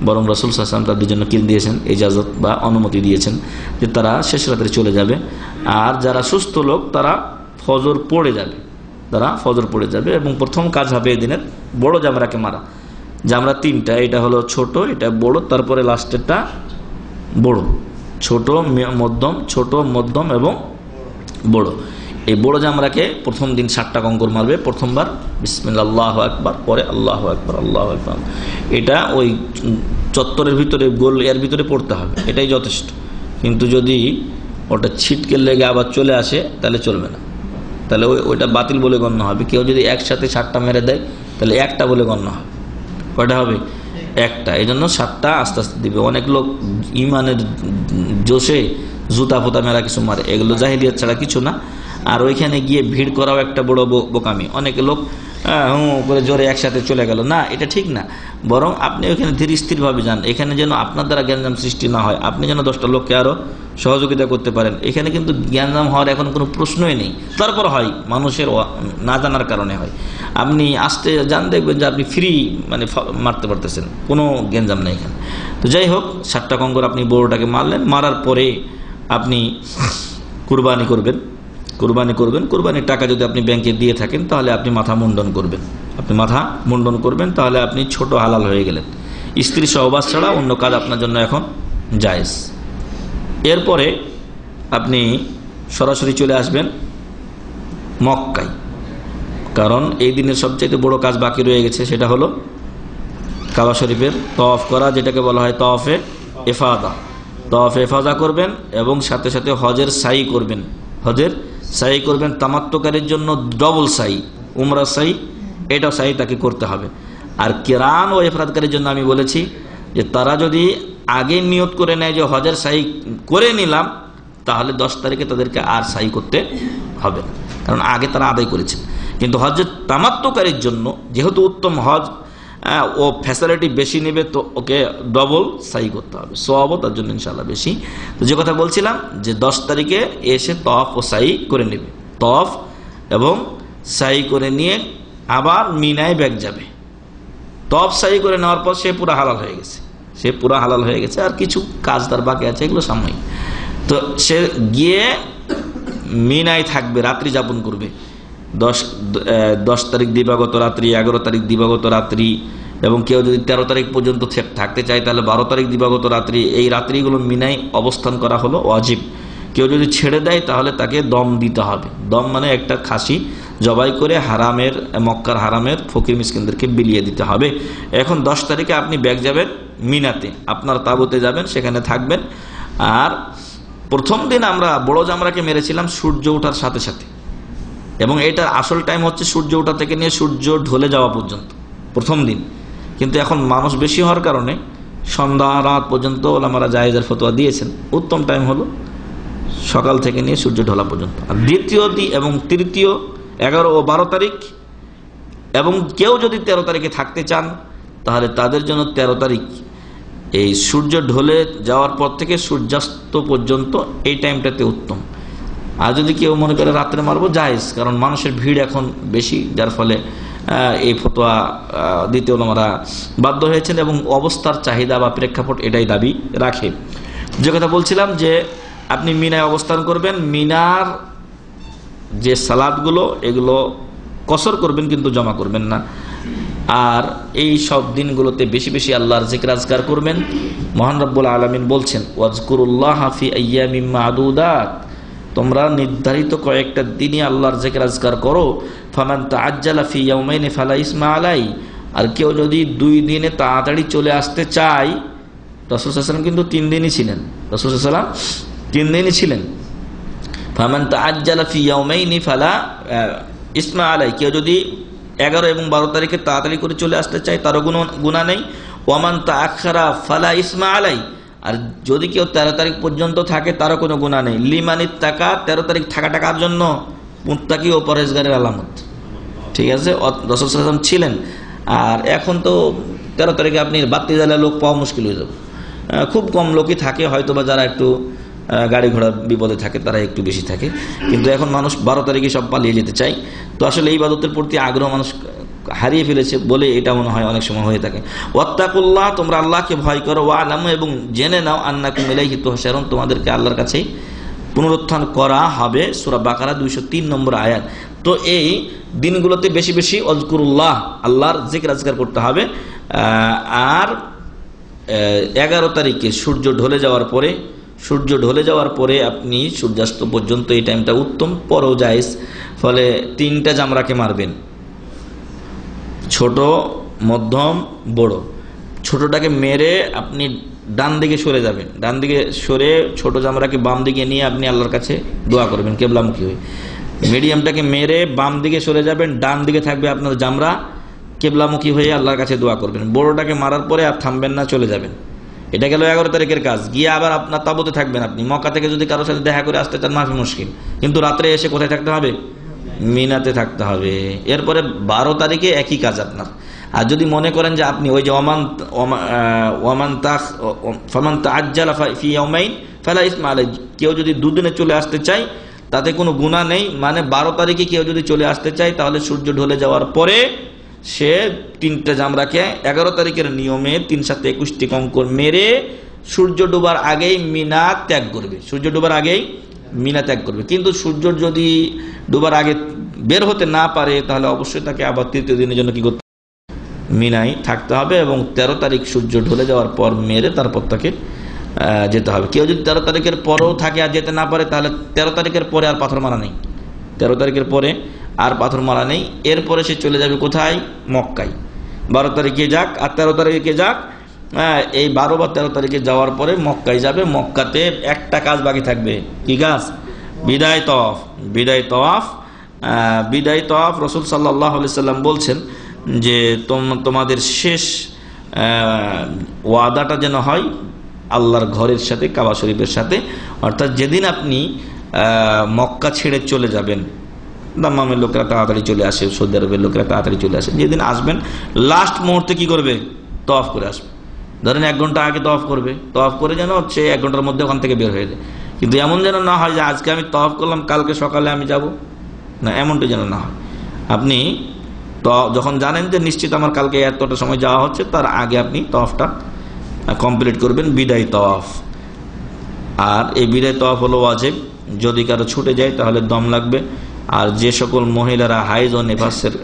বরং রাসূল সাল্লাল্লাহু আলাইহি ওয়াসাল্লাম তাদের জন্য কিল দিয়েছেন, ইজাজত বা অনুমতি দিয়েছেন যে তারা শেষ রাত্রে চলে যাবে। আর যারা সুস্থ লোক, তারা ফজর পড়ে যাবে, এবং প্রথম কাজ হবে এদিনের বড় জামরাকে মারা। জামরা 3টা, এটা হলো ছোট, এটা বড়, তারপরে লাস্টেরটা বড়। ছোট, মধ্যম এবং বড়। এই বড় জামরাকে প্রথম দিন 60টা কঙ্কর মারবে প্রথমবার, বিসমিল্লাহ আল্লাহু আকবার, পরে আল্লাহু আকবার আল্লাহু আকবার। এটা ওই চত্বরের ভিতরে, গোল এর ভিতরে পড়তে হবে, এটাই যথেষ্ট। কিন্তু যদি ওটা ছিটকে লেগে আবার চলে আসে, তাহলে চলবে না, তাহলে ওইটা বাতিল বলে গণ্য হবে। কেউ যদি একসাথে 60টা মেরে দেয়, তাহলে একটা বলে গণ্য হবে। কয়টা হবে? একটা। এই জন্য 7টা আস্তে আস্তে দিবে। অনেক লোক ইমানের জোশে জুতা ফোতা মেরা কিছু মারে, এগুলো জাহিলিয়াত ছাড়া কিছু না। আর ওইখানে গিয়ে ভিড় করাও একটা বড় বোকামি। অনেক লোক করে জোরে একসাথে চলে গেল, না, এটা ঠিক না। বরং আপনি ওইখানে ধীর স্থিরভাবে যান, এখানে যেন আপনার দ্বারা জ্ঞানজাম সৃষ্টি না হয়, আপনি যেন 10টা লোককে আরো সহযোগিতা করতে পারেন। এখানে কিন্তু জ্ঞানজাম হওয়ার এখন কোনো প্রশ্নই নেই। তারপর হয় মানুষের না জানার কারণে হয়। আপনি আসতে যান, দেখবেন যে আপনি ফ্রি মারতে পারতেছেন, কোনো জ্ঞানজাম নেই এখানে। তো যাই হোক, 7টা কঙ্কর আপনি বড়টাকে মারলেন। মারার পরে আপনি কুরবানি করবেন। কুরবানির টাকা যদি আপনি ব্যাংকে দিয়ে থাকেন, তাহলে আপনি মাথা মুন্ডন করবেন। তাহলে আপনি ছোট হালাল হয়ে গেলেন। স্ত্রী সহবাস ছাড়া অন্য কাজ আপনার জন্য এখন জায়েজ। এরপরে আপনি সরাসরি চলে আসবেন মক্কায়, কারণ এই দিনের সবচেয়ে বড় কাজ বাকি রয়ে গেছে, সেটা হলো কাবা শরীফের তওয়াফ করা, যেটাকে বলা হয় তওয়াফে ইফাদা করবেন, এবং সাথে সাথে হজের সাই করবেন। তামাত্তুকারীর জন্য ডবল সাই, উমরা সাই, এটাও সাই তাকে করতে হবে। আর কিরান ও ইফরাদকারীর জন্য আমি বলেছি যে তারা যদি আগে নিয়ত করে নেয় যে হজের সাই করে নিলাম, তাহলে 10 তারিখে তাদেরকে আর সাই করতে হবে না, কারণ আগে তারা আদায় করেছে। কিন্তু হজের তামাত্তুকারীর জন্য যেহেতু উত্তম হজ, ও ফ্যাসিলিটি বেশি নেবে, তো ওকে ডবল সাই করতে হবে, সওয়াবও তার জন্য ইনশাআল্লাহ বেশি। তো যে কথা বলছিলাম যে 10 তারিখে এসে তওয়াফ ও সাই করে নেবে, তওয়াফ এবং সাই করে নিয়ে আবার মিনায় ব্যাক যাবে। তওয়াফ সাই করে নেওয়ার পর সে পুরা হালাল হয়ে গেছে, আর কিছু কাজ তার বাকি আছে, এগুলো সাময়িক। তো সে গিয়ে মিনায় থাকবে, রাত্রি যাপন করবে। 10 তারিখ দিবাগত রাত্রি, 11 তারিখ দিবাগত রাত্রি, এবং কেউ যদি 13 তারিখ পর্যন্ত থাকতে চায় তাহলে 12 তারিখ দিবাগত রাত্রি, এই রাত্রিগুলো মিনায় অবস্থান করা হলো ওয়াজিব। কেউ যদি ছেড়ে দেয় তাহলে তাকে দম দিতে হবে। দম মানে একটা খাসি জবাই করে হারামের, মক্কার হারামের ফকির মিসকিনদেরকে বিলিয়ে দিতে হবে। এখন 10 তারিখে আপনি ব্যাক যাবেন মিনাতে, আপনার তাঁবুতে যাবেন, সেখানে থাকবেন। আর প্রথম দিন আমরা বড় জামরাকে মেরেছিলাম সূর্য ওঠার সাথে সাথে, এবং এটার আসল টাইম হচ্ছে সূর্য ওঠা থেকে নিয়ে সূর্য ঢলে যাওয়া পর্যন্ত প্রথম দিন। কিন্তু এখন মানুষ বেশি হওয়ার কারণে সন্ধ্যা রাত পর্যন্ত ওলামারা জায়েজের ফতোয়া দিয়েছেন। উত্তম টাইম হলো সকাল থেকে নিয়ে সূর্য ঢলা পর্যন্ত। আর দ্বিতীয় এবং তৃতীয় 11 ও 12 তারিখ, এবং কেউ যদি 13 তারিখে থাকতে চান তাহলে তাদের জন্য 13 তারিখ এই সূর্য ঢলে যাওয়ার পর থেকে সূর্যাস্ত পর্যন্ত এই টাইমটাতে উত্তম। আর যদি কেউ মনে করে রাত্রে মারবো, জায়েজ, কারণ মানুষের ভিড় এখন বেশি, যার ফলে এই ফতোয়া দিতে ওলামারা বাধ্য হয়েছেন, এবং অবস্থার চাহিদা বা প্রেক্ষাপট এটাই দাবি রাখে। যে কথা বলছিলাম যে আপনি মিনায় অবস্থান করবেন, মিনার যে সালাদগুলো এগুলো কসর করবেন কিন্তু জমা করবেন না। আর এই সব দিনগুলোতে বেশি বেশি আল্লাহর জিকির আজকার করবেন। মহান রব্বুল আলামিন বলছেন, ওয়াজকুরুল্লাহ ফি আইয়ামিম মাদুদাত, তোমরা নির্ধারিত কয়েকটা দিনই আল্লাহর জিকির আজকার করো। ফামান তাআজ্জালা ফি ইয়াউমাইনি ফালা ইসমা আলাই, আর কেউ যদি 2 দিনে তাড়াতাড়ি চলে আসতে চায়, রাসূল সাল্লাল্লাহু আলাইহি ওয়াসাল্লাম কিন্তু 3 দিনই ছিলেন, রাসূল সাল্লাল্লাহু আলাইহি ওয়াসাল্লাম 3 দিনই ছিলেন। ফামান তাআজ্জালা ফি ইয়াউমাইনি ফালা ইসমা আলাই, কেউ যদি 11 এবং 12 তারিখে তাড়াতাড়ি করে চলে আসতে চায় তারও গুনাহ নেই। ওয়ামান তাআখারা ফালা ইসমা আলাই, আর যদি কেউ 13 তারিখ পর্যন্ত থাকে তারও কোনো গুনাহ নেই। লিমানিত তাকা, 13 তারিখ থাকাটা কার জন্য? মুত্তাকি ও পরহেজগারের আলামত। ঠিক আছে, রাসূল সাল্লাল্লাহু আলাইহি ওয়াসাল্লাম ছিলেন। আর এখন তো 13 তারিখে আপনি বাতি জ্বালা লোক পাওয়া মুশকিল হয়ে যাবে। খুব কম লোকই থাকে, হয়তো বা যারা একটু গাড়ি ঘোড়া বিপদে থাকে তারা একটু বেশি থাকে, কিন্তু এখন মানুষ 12 তারিখে সব পালিয়ে যেতে চায়। তো আসলে এই ইবাদতের প্রতি আগ্রহ মানুষ হারিয়ে ফেলেছে বলে এটা মনে হয় অনেক সময় হয়ে থাকে। ওয়াত্তাকুল্লাহ, তোমরা আল্লাহকে ভয় করো। ওয়ালামু, এবং জেনে নাও, আন্নাকুম ইলাইহি তুহশারুন, তোমাদেরকে আল্লাহর কাছেই পুনরুত্থান করা হবে। সূরা বাকারা 203 নম্বর আয়াত। তো এই দিনগুলোতে বেশি বেশি ওয়াজকুরুল্লাহ, আল্লাহর জিকির আজকার করতে হবে। আর 11 তারিখে সূর্য ঢলে যাওয়ার পরে আপনি সূর্যাস্ত পর্যন্ত এই টাইমটা উত্তম, পরেও জায়েজ। ফলে 3টা জামরাকে মারবেন, ছোট, মধ্যম, বড়। ছোটটাকে মেরে আপনি ডান দিকে সরে যাবেন, ডান দিকে সরে ছোট জামরাকে বাম দিকে নিয়ে আপনি আল্লাহর কাছে দোয়া করবেন কিবলামুখী হয়ে। মিডিয়ামটাকে মেরে বাম দিকে সরে যাবেন, ডান দিকে থাকবে আপনার জামরা, কিবলামুখী হয়ে আল্লাহর কাছে দোয়া করবেন। বড়টাকে মারার পরে আর থামবেন না, চলে যাবেন। এটা গেল 11 তারিখের কাজ। গিয়ে আবার আপনার তাঁবুতে থাকবেন। আপনি মক্কা থেকে যদি কারোর সাথে দেখা করে আসতে চান মাফি মুশকিল, কিন্তু রাত্রে এসে কোথায় থাকতে হবে? মিনাতে থাকতে হবে। এরপরে 12 তারিখে একই কাজ আপনার। আর যদি মনে করেন যে আপনি ওই যে ফামান তাআজ্জালা ফি ইয়াউমাইন ফালা ইসমা আলাই, কেউ যদি 2 দিনে চলে আসতে চায় তাতে কোনো গুনাহ নেই। মানে 12 তারিখে কেউ যদি চলে আসতে চায় তাহলে সূর্য ঢলে যাওয়ার পরে সে 3টা জামরাকে 11 তারিখের নিয়মে 3 × 7 = 21টি কঙ্কর মেরে সূর্য ডোবার আগেই মিনা ত্যাগ করবে। সূর্য ডোবার আগেই মিনা ত্যাগ করবে। কিন্তু সূর্য যদি ডোবার আগে বের হতে না পারে তাহলে অবশ্যই তাকে আবার 3য় দিনের জন্য কি করতে হবে? মিনায় থাকতে হবে, এবং 13 তারিখ সূর্য ঢলে যাওয়ার পর মেরে তারপর তাকে যেতে হবে। কেউ যদি 13 তারিখের পরেও থাকে আর যেতে না পারে তাহলে 13 তারিখের পরে আর পাথর মারা নেই। 13 তারিখের পরে আর পাথর মারা নেই। এরপরে সে চলে যাবে কোথায়? মক্কায়। 12 তারিখে যাক আর 13 তারিখে যাক, এই 12 বা 13 তারিখে যাওয়ার পরে মক্কায় যাবে। মক্কাতে একটা কাজ বাকি থাকবে। কি কাজ? বিদায় তওয়াফ। বিদায় তওয়াফ রাসূল সাল্লাল্লাহু আলাইহি সাল্লাম বলছেন যে তোমাদের শেষ ওয়াদাটা যেন হয় আল্লাহর ঘরের সাথে, কাবা শরীফের সাথে। অর্থাৎ যেদিন আপনি মক্কা ছেড়ে চলে যাবেন, দাম্মামের লোকেরা তাড়াতাড়ি চলে আসে, সৌদি আরবের লোকেরা তাড়াতাড়ি চলে আসে, যেদিন আসবেন লাস্ট মুহূর্তে কি করবে? তওয়াফ করে আসবে। ধরেন 1 ঘন্টা আগে তওয়াফ করবে, তওয়াফ করে যেন সে 1 ঘন্টার মধ্যে ওখান থেকে বের হয়ে যায়। কিন্তু এমন যেন না হয় যে আজকে আমি তওয়াফ করলাম কালকে সকালে আমি যাব না, এমনটা যেন না হয়। আপনি যখন জানেন যে নিশ্চিত আমার কালকে এতটা সময় যাওয়া হচ্ছে, তার আগে আপনি তওয়াফটা কমপ্লিট করবেন, বিদায় তওয়াফ। আর এই বিদায় তওয়াফ হলো ওয়াজিব। যদি কারো ছুটে যায় তাহলে দম লাগবে, আর যে সকল মহিলারা হাইজ ও নেফাসের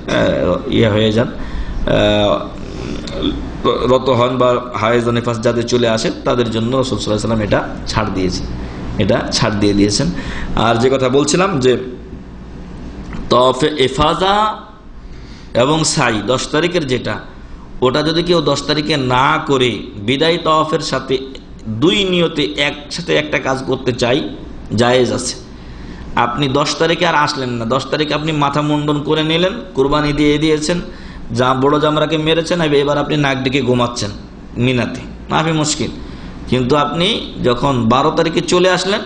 হয়ে যান, রত হন বা হাইজ ও নেফাস যাদের চলে আসে, তাদের জন্য রাসূল সাল্লাল্লাহু আলাইহি ওয়াসাল্লাম এটা ছাড় দিয়ে দিয়েছেন। আর যে কথা বলছিলাম যে তওয়াফে ইফাদা এবং সাই 10 তারিখের যেটা, ওটা যদি কেউ 10 তারিখে না করে বিদায় তওয়াফের সাথে 2 নিয়তে একসাথে একটা কাজ করতে চাই, জায়েজ আছে। আপনি 10 তারিখে আর আসলেন না, 10 তারিখে আপনি মাথা মুন্ডন করে নিলেন, কুরবানি দিয়ে দিয়েছেন, যা বড় জামরাকে মেরেছেন, এবার আপনি নাক ডেকে ঘুমাচ্ছেন মিনাতে, মাফি মুশকিল। কিন্তু আপনি যখন 12 তারিখে চলে আসলেন,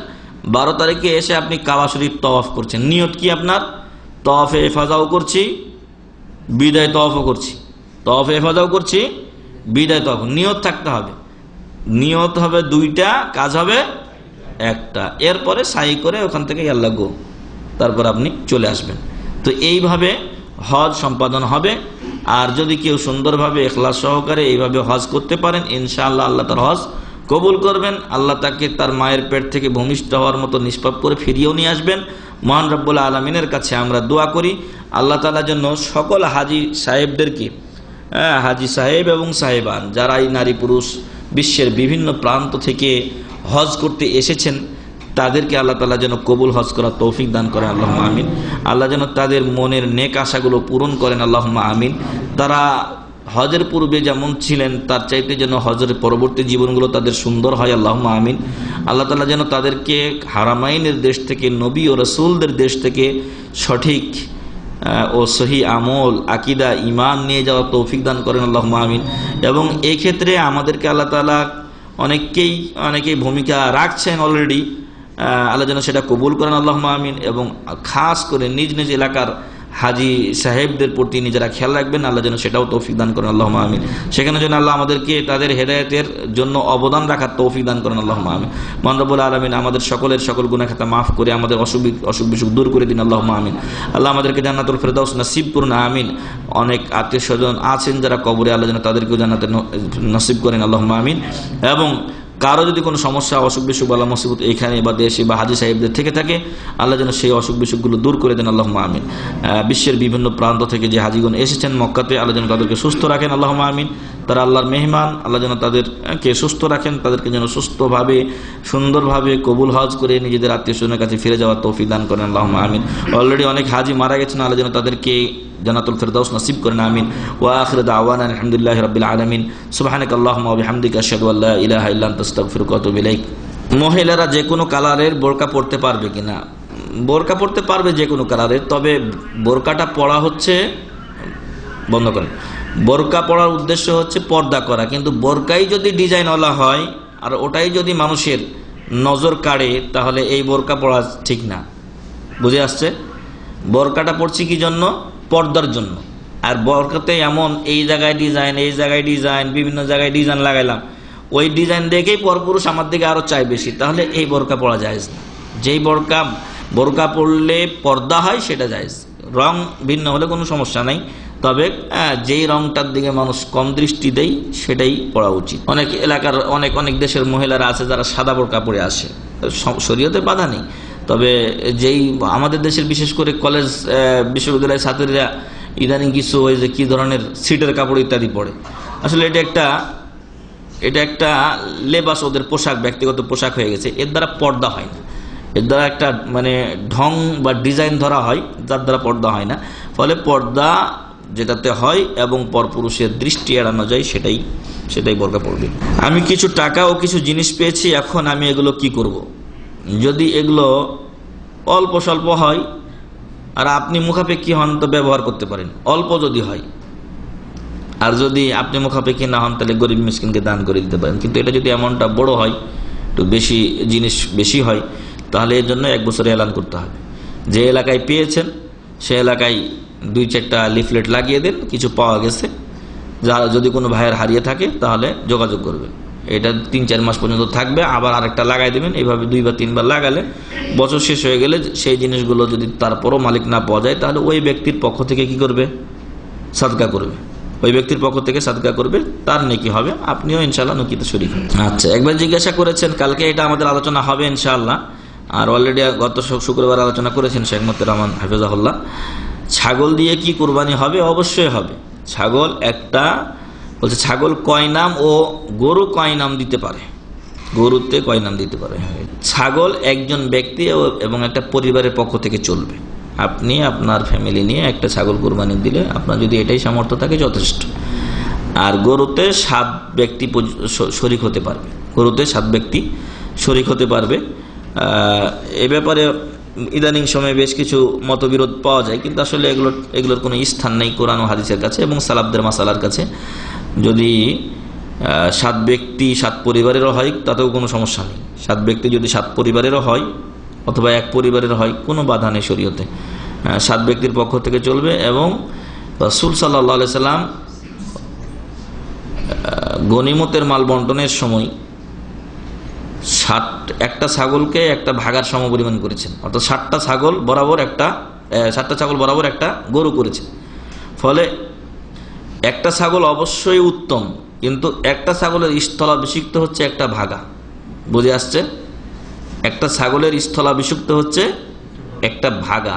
12 তারিখে এসে আপনি কাবা শরীফ তওয়াফ করছেন, নিয়ত কি আপনার? তওয়াফে ইফাদাও করছি, বিদায় তওয়াফও করছি, তওয়াফে ইফাদাও করছি, বিদায় তওয়াফ। নিয়ত থাকতে হবে, নিয়ত হবে 2টা, কাজ হবে একটা। এরপরে সাই করে ওখান থেকে আল্লাহ গো, তারপর আপনি চলে আসবেন। তো এইভাবে হজ সম্পাদন হবে। আর যদি কেউ সুন্দরভাবে ইখলাস সহকারে এইভাবে হজ করতে পারেন, ইনশাআল্লাহ আল্লাহ তার হজ কবুল করবেন। আল্লাহ তাকে তার মায়ের পেট থেকে ভূমিষ্ঠ হওয়ার মতো নিষ্পাপ করে ফিরিয়েও নিয়ে আসবেন। মহান রব্বুল আলামিনের কাছে আমরা দোয়া করি আল্লাহ তাআলা যেন সকল হাজি সাহেবদেরকে, হাজি সাহেব এবং সাহেবান যারা এই নারী পুরুষ বিশ্বের বিভিন্ন প্রান্ত থেকে হজ করতে এসেছেন, তাদেরকে আল্লাহ তাআলা যেন কবুল হজ করার তৌফিক দান করেন, আল্লাহুম্মা আমিন। আল্লাহ যেন তাদের মনের নেক আশাগুলো পূরণ করেন, আল্লাহুম্মা আমিন। তারা হজের পূর্বে যেমন ছিলেন তার চাইতে যেন হজের পরবর্তী জীবনগুলো তাদের সুন্দর হয়, আল্লাহুম্মা আমিন। আল্লাহ তাআলা যেন তাদেরকে হারামাইনের দেশ থেকে, নবী ও রাসূলদের দেশ থেকে সঠিক ও সহি আমল, আকীদা, ঈমান নিয়ে যাওয়ার তৌফিক দান করেন, আল্লাহুম্মা আমিন। এবং এই ক্ষেত্রে আমাদেরকে আল্লাহ তাআলা অনেকেই ভূমিকা রাখছেন অলরেডি, আল্লাহ যেন সেটা কবুল করেন, আল্লাহুম্মা আমিন। এবং খাস করে নিজ নিজ এলাকার হাজি সাহেবদের প্রতি নিজেরা খেয়াল রাখবেন, আল্লাহ যেন সেটাও তৌফিক দান করেন, আল্লাহুম্মা আমিন। সেখানে যেন আল্লাহ আমাদেরকে তাদের হেদায়েতের জন্য অবদান রাখার তৌফিক দান করেন, আল্লাহুম্মা আমিন। মহান রব্বুল আলামিন আমাদের সকলের সকল গুনাহ খাতা মাফ করে আমাদের অসুখ বিসুখ দূর করে দিন, আল্লাহুম্মা আমিন। আল্লাহ আমাদেরকে জান্নাতুল ফেরদাউস নসিব করুন, আমিন। অনেক আত্মীয় স্বজন আছেন যারা কবরে, আল্লাহ যেন তাদেরকেও জান্নাতের নসিব করেন, আল্লাহুম্মা আমিন। এবং কারো যদি কোনো সমস্যা, অসুখ বিসুখ বা মুসিবত এখানে বা দেশে বা হাজি সাহেবদের থেকে থাকে, আল্লাহ যেন সেই অসুখ বিসুখগুলো দূর করে দেন, আল্লাহুম্মা আমিন। বিশ্বের বিভিন্ন প্রান্ত থেকে যে হাজিগণ এসেছেন মক্কাতে, আল্লাহ যেন তাদেরকে সুস্থ রাখেন, আল্লাহুম্মা আমিন। তারা আল্লাহর মেহমান, আল্লাহ যেন তাদেরকে সুস্থ রাখেন, তাদেরকে যেন সুস্থভাবে সুন্দরভাবে কবুল হজ করে নিজেদের আত্মীয় স্বজনের কাছে ফিরে যাওয়ার তৌফিক দান করেন, আল্লাহুম্মা আমিন। অলরেডি অনেক হাজি মারা গেছেন, আল্লাহ যেন তাদেরকে জান্নাতুল ফেরদাউস নসিব করেন, আমিন। ওয়া আখিরু দাওয়ানা আলহামদুলিল্লাহি রাব্বিল আলামিন। সুবহানাকাল্লাহুম্মা ওয়া বিহামদিকা আশহাদু আল্লা ইলাহা ইল্লা আনতা আস্তাগফিরুকা ওয়া আতুবু ইলাইক। মহিলারা যে কোনো কালারের বোরকা পরতে পারবে কিনা? বোরকা পরতে পারবে যে কোনো কালারের, তবে বোরকাটা পরা হচ্ছে, বন্ধ করেন, বোরকা পরার উদ্দেশ্য হচ্ছে পর্দা করা। কিন্তু বোরকাই যদি ডিজাইনওয়ালা হয় আর ওটাই যদি মানুষের নজর কাড়ে, তাহলে এই বোরকা পরা ঠিক না। বুঝে আসছে? বোরকাটা পরছি কি জন্য? পর্দার জন্য। আর বোরকাতে এমন এই জায়গায় ডিজাইন, এই জায়গায় ডিজাইন, বিভিন্ন জায়গায় ডিজাইন লাগাইলাম, ওই ডিজাইন দেখেই পরপুরুষ আমার দিকে আরো চাই বেশি, তাহলে এই বোরকা পরা জায়েজ না। যেই বোরকা পরলে পর্দা হয় সেটা জায়েজ, রং ভিন্ন হলে কোনো সমস্যা নাই। তবে যেই রংটার দিকে মানুষ কম দৃষ্টি দেয় সেটাই পরা উচিত। অনেক এলাকার অনেক দেশের মহিলারা আছে যারা সাদা বোরকা পরে আসে, শরীয়তে বাধা নেই। তবে যেই আমাদের দেশের বিশেষ করে কলেজ বিশ্ববিদ্যালয়ের ছাত্রীরা ইদানিং কিছু ওই যে কি ধরনের সিটের কাপড় ইত্যাদি পরে, আসলে এটা একটা লেবাস, ওদের পোশাক, ব্যক্তিগত পোশাক হয়ে গেছে। এর দ্বারা পর্দা হয় না, এর দ্বারা একটা মানে ঢং বা ডিজাইন ধরা হয়, যার দ্বারা পর্দা হয় না। ফলে পর্দা যেটাতে হয় এবং পরপুরুষের দৃষ্টি এড়ানো যায় সেটাই বোরকা পরবে। আমি কিছু টাকা ও কিছু জিনিস পেয়েছি, এখন আমি এগুলো কি করব? যদি এগুলো অল্প স্বল্প হয় আর আপনি মুখাপেক্ষী হন তো ব্যবহার করতে পারেন, অল্প যদি হয়। আর যদি আপনি মুখাপেক্ষী না হন তাহলে গরিব মিসকিনকে দান করে দিতে পারেন। কিন্তু এটা যদি অ্যামাউন্টটা বড় হয়, একটু বেশি জিনিস বেশি হয়, তাহলে এর জন্য 1 বছরে এলান করতে হবে। যে এলাকায় পেয়েছেন সে এলাকায় 2-4টা লিফলেট লাগিয়ে দেন, কিছু পাওয়া গেছে, যারা যদি কোনো ভাইয়ের হারিয়ে থাকে তাহলে যোগাযোগ করবেন। এটা 3-4 মাস পর্যন্ত থাকবে, আবার আরেকটা লাগাই দেবেন। এইভাবে 2 বা 3 বার লাগালে বছর শেষ হয়ে গেলে সেই জিনিসগুলো যদি তারপরও মালিক না পাওয়া যায়, তাহলে ওই ব্যক্তির পক্ষ থেকে কি করবে? সাদকা করবে। ওই ব্যক্তির পক্ষ থেকে সাদকা করবে, তার নেকি হবে, আপনিও ইনশাআল্লাহ নকিতে শরীক হবেন। আচ্ছা, একবার জিজ্ঞাসা করেছেন, কালকে এটা আমাদের আলোচনা হবে ইনশাআল্লাহ। আর অলরেডি গত শুক্রবার আলোচনা করেছেন শেখ মতিউর রহমান হাফিজাহুল্লাহ। ছাগল দিয়ে কি কুরবানি হবে? অবশ্যই হবে। ছাগল একটা বলছে ছাগল কয় নাম ও গরু কয় নাম দিতে পারে, গরুতে কয় নাম দিতে পারে। ছাগল একজন ব্যক্তি এবং একটা পরিবারের পক্ষ থেকে চলবে। আপনি আপনার ফ্যামিলি নিয়ে একটা ছাগল কুরবানি দিলে আপনার যদি এটাই সামর্থ্য থাকে যথেষ্ট। আর গরুতে 7 ব্যক্তি শরিক হতে পারবে, গরুতে 7 ব্যক্তি শরিক হতে পারবে। এ ব্যাপারে ইদানিং সময়ে বেশ কিছু মতবিরোধ পাওয়া যায়, কিন্তু আসলে এগুলোর কোনো স্থান নেই কোরআন ও হাদিসের কাছে এবং সালাফদের মাসালার কাছে। যদি 7 ব্যক্তি 7 পরিবারেরও হয় তাতেও কোনো সমস্যা নেই। 7 ব্যক্তি যদি 7 পরিবারেরও হয় অথবা এক পরিবারের হয় কোনো বাধা নেই শরীয়তে। 7 ব্যক্তির পক্ষ থেকে চলবে। এবং রাসূল সাল্লাল্লাহু আলাইহি সাল্লাম গনিমতের মাল বন্টনের সময় একটা ছাগলকে একটা ভাগার সমপরিমাণ করেছেন, অর্থাৎ 7টা ছাগল বরাবর একটা গরু করেছেন। ফলে একটা ছাগল অবশ্যই উত্তম, কিন্তু একটা ছাগলের স্থলাভিষিক্ত হচ্ছে একটা ভাগা। বুঝে আসছে? একটা ছাগলের স্থলাভিষিক্ত হচ্ছে একটা ভাগা,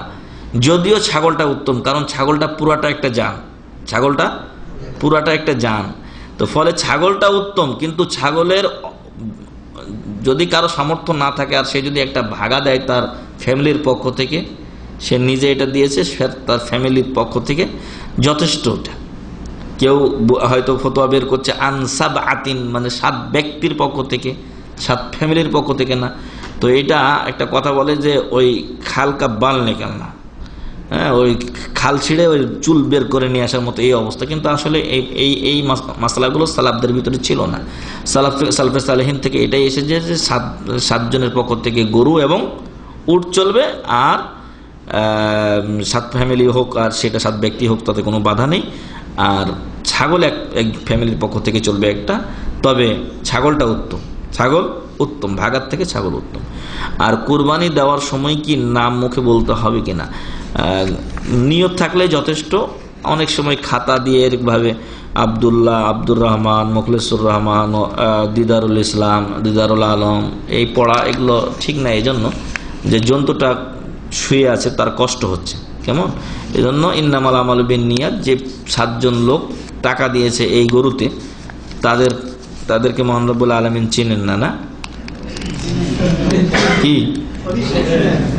যদিও ছাগলটা উত্তম, কারণ ছাগলটা পুরাটা একটা জান। তো ফলে ছাগলটা উত্তম, কিন্তু ছাগলের যদি কারো সামর্থ্য না থাকে আর সে যদি একটা ভাগা দেয় তার ফ্যামিলির পক্ষ থেকে, সে নিজে এটা দিয়েছে, তার ফ্যামিলির পক্ষ থেকে যথেষ্ট। ওটা কেউ হয়তো ফতোয়া বের করছে আনসাব আতিন, মানে 7 ব্যক্তির পক্ষ থেকে, 7 ফ্যামিলির পক্ষ থেকে না। তো এটা একটা কথা বলে যে ওই খালকা বাল নেকাল না, হ্যাঁ, ওই খাল ছিঁড়ে ওই চুল বের করে নিয়ে আসার মতো এই অবস্থা। কিন্তু আসলে এই মাসালাগুলো সালাফদের ভিতরে ছিল না। সালাফে সালেহিন থেকে এটাই এসেছে যে 7 জনের পক্ষ থেকে গরু এবং উট চলবে, আর 7 ফ্যামিলি হোক আর সেটা 7 ব্যক্তি হোক তাতে কোনো বাধা নেই। আর ছাগল এক ফ্যামিলির পক্ষ থেকে চলবে একটা, তবে ছাগলটা উত্তম, ছাগল উত্তম, ভাগার থেকে ছাগল উত্তম। আর কুরবানি দেওয়ার সময় কি নাম মুখে বলতে হবে কিনা, নিয়ত থাকলে যথেষ্ট। অনেক সময় খাতা দিয়ে এরকমভাবে আবদুল্লাহ, আব্দুর রহমান, মোখলেসুর রহমান, দিদারুল ইসলাম, দিদারুল আলম এই পড়া এগুলো ঠিক না। এই জন্য যে জন্তুটা শুয়ে আছে তার কষ্ট হচ্ছে, কেমন, এই জন্য ইন্নামাল আমালু বিন্নিয়াত, যে 7 জন লোক টাকা দিয়েছে এই গরুতে তাদেরকে মহান রব্বুল আলামিন চিনেন না কি,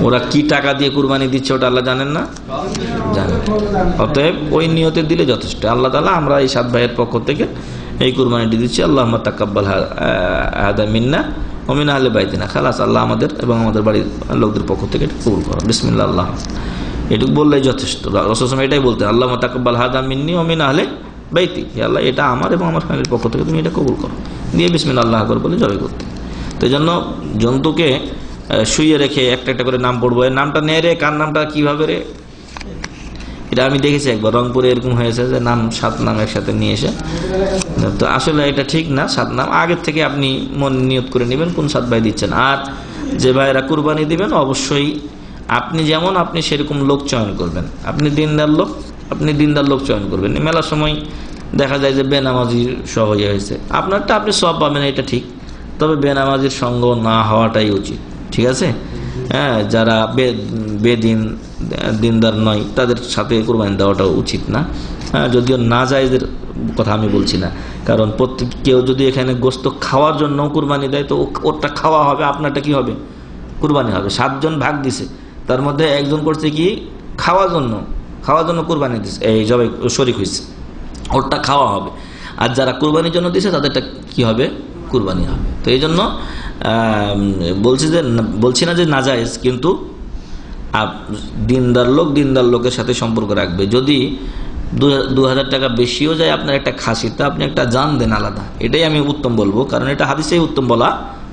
ওরা কি টাকা দিয়ে কুরবানি দিচ্ছে ওটা আল্লাহ জানেন না? জানেন। অতএব ওই নিয়তে দিলে যথেষ্ট। আল্লাহ তাআলা আমরা এই 7 ভাইয়ের পক্ষ থেকে এই কুরবানিটি দিচ্ছি, আল্লাহুম্মা তাকাব্বাল হাদা মিন্না ওয়া মিন আহলি বাইতিনা, খালাস, আল্লাহ আমাদের এবং আমাদের বাড়ির লোকদের পক্ষ থেকে এটা কবুল করো, বিসমিল্লাহ আল্লাহ, এটুকু বললেই যথেষ্ট। রাসূল এটাই বলতেন, আল্লাহুম্মা তাকাব্বাল হাদা মিন্নি ওয়া মিন আহলি বাইতি, হে আল্লাহ এটা আমার এবং আমার ফ্যামিলির পক্ষ থেকে তুমি এটা কবুল করো, দিয়ে বিসমিল্লাহ আল্লাহ আকবার বলে জবাই করতে। তো এই জন্য জন্তুকে শুয়ে রেখে একটা একটা করে নাম পড়বো, এর নামটা নে রে, কার নামটা কিভাবে রে, এটা আমি দেখেছি একবার রংপুরে এরকম হয়েছে যে নাম 7 নাম একসাথে নিয়ে এসে। তো আসলে এটা ঠিক না। 7 নাম আগের থেকে আপনি মন নিয়ত করে নেবেন কোন 7 ভাই দিচ্ছেন। আর যে ভাইরা কুরবানি দিবেন অবশ্যই আপনি যেমন আপনি সেরকম লোক চয়ন করবেন। আপনি দিনদার লোক চয়ন করবেন। মেলার সময় দেখা যায় যে বেনামাজির সহ হয়েছে, আপনারটা আপনি সব পাবেন, এটা ঠিক, তবে বেনামাজির সঙ্গ না হওয়াটাই উচিত, ঠিক আছে? হ্যাঁ, যারা দিনদার নয় তাদের সাথে কুরবানি দেওয়াটা উচিত না। যদিও না জায়েজের কথা আমি বলছি না, কারণ কেউ যদি এখানে গোস্ত খাওয়ার জন্য কুরবানি দেয় তো ওরটা খাওয়া হবে, আপনারটা কি হবে? কুরবানি হবে। 7 জন ভাগ দিছে, তার মধ্যে একজন করছে কি খাওয়ার জন্য কুরবানি দিছে, এই জবাই শরীক হয়েছে, ওরটা খাওয়া হবে। আর যারা কুরবানির জন্য দিছে তাদেরটা কি হবে? কুরবানি হবে। তো এই জন্য বলছি না যে নাজায়েজ, কিন্তু দিনদার লোকের সাথে সম্পর্ক রাখবে। যদি 2000 টাকা বেশিও যায় আপনার একটা খাসি, তা আপনি একটা জান দেন আলাদা, এটাই আমি উত্তম বলবো, কারণ এটা হাদিসেই উত্তম বলা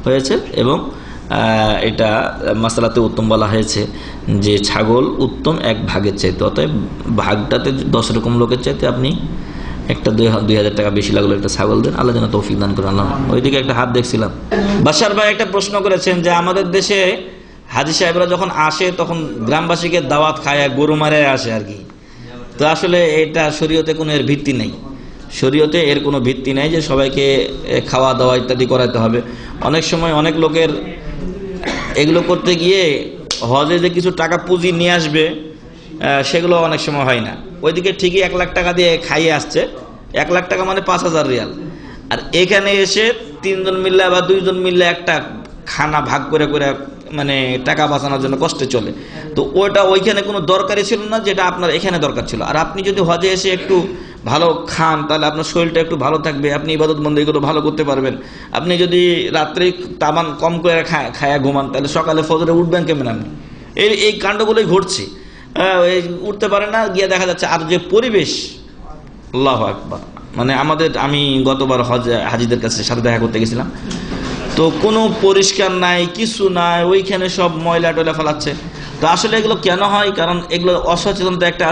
হয়েছে এবং এটা মাসালাতে উত্তম বলা হয়েছে যে ছাগল উত্তম 1 ভাগের চাইতে। অতএব ভাগটাতে 10 রকম লোকের চাইতে আপনি একটা 2000 টাকা বেশি লাগলো একটা ছাগল দেন, আল্লাহ যেন তৌফিক দান করেন। আল্লাহ। ওইদিকে একটা হাত দেখছিলাম। বাশার ভাই একটা প্রশ্ন করেছেন যে আমাদের দেশে হাজী সাহেবরা যখন আসে তখন গ্রামবাসীকে দাওয়াত খায়, গরু মারে আসে আর কি। তো আসলে এটা শরীয়তে কোনো এর ভিত্তি নেই। শরীয়তে এর কোনো ভিত্তি নেই যে সবাইকে খাওয়া দাওয়া ইত্যাদি করাতে হবে। অনেক সময় অনেক লোকের এগুলো করতে গিয়ে হজে যে কিছু টাকা পুঁজি নিয়ে আসবে সেগুলো অনেক সময় হয় না। ওইদিকে ঠিকই 1 লাখ টাকা দিয়ে খাইয়ে আসছে, 1 লাখ টাকা মানে 5,000 রিয়াল, আর এখানে এসে 3 জন মিল্লা বা 2 জন মিল্লা একটা খানা ভাগ করে করে মানে টাকা বাঁচানোর জন্য কষ্টে চলে। তো ওইটা ওইখানে কোনো দরকারই ছিল না, যেটা আপনার এখানে দরকার ছিল। আর আপনি যদি হজে এসে একটু ভালো খান তাহলে আপনার শরীরটা একটু ভালো থাকবে, আপনি ইবাদত বন্দেগীগুলো ভালো করতে পারবেন। আপনি যদি রাত্রে তামান কম করে খায়া ঘুমান তাহলে সকালে ফজরে উঠবেন কেমন? আপনি এই কাণ্ডগুলোই ঘটছে। উঠতে পারে না, গিয়ে দেখা যাচ্ছে আর যে পরিবেশ, আল্লাহু আকবার। মানে আমি গতবার হাজিদের কাছে সাথে দেখা করতে গেছিলাম, তো কোনো পরিষ্কার নাই, কিছু নাই, ওইখানে সব ময়লা টয়লা ফেলাচ্ছে। তো আসলে এগুলো কেন হয়? কারণ এগুলো অসচেতনতা একটা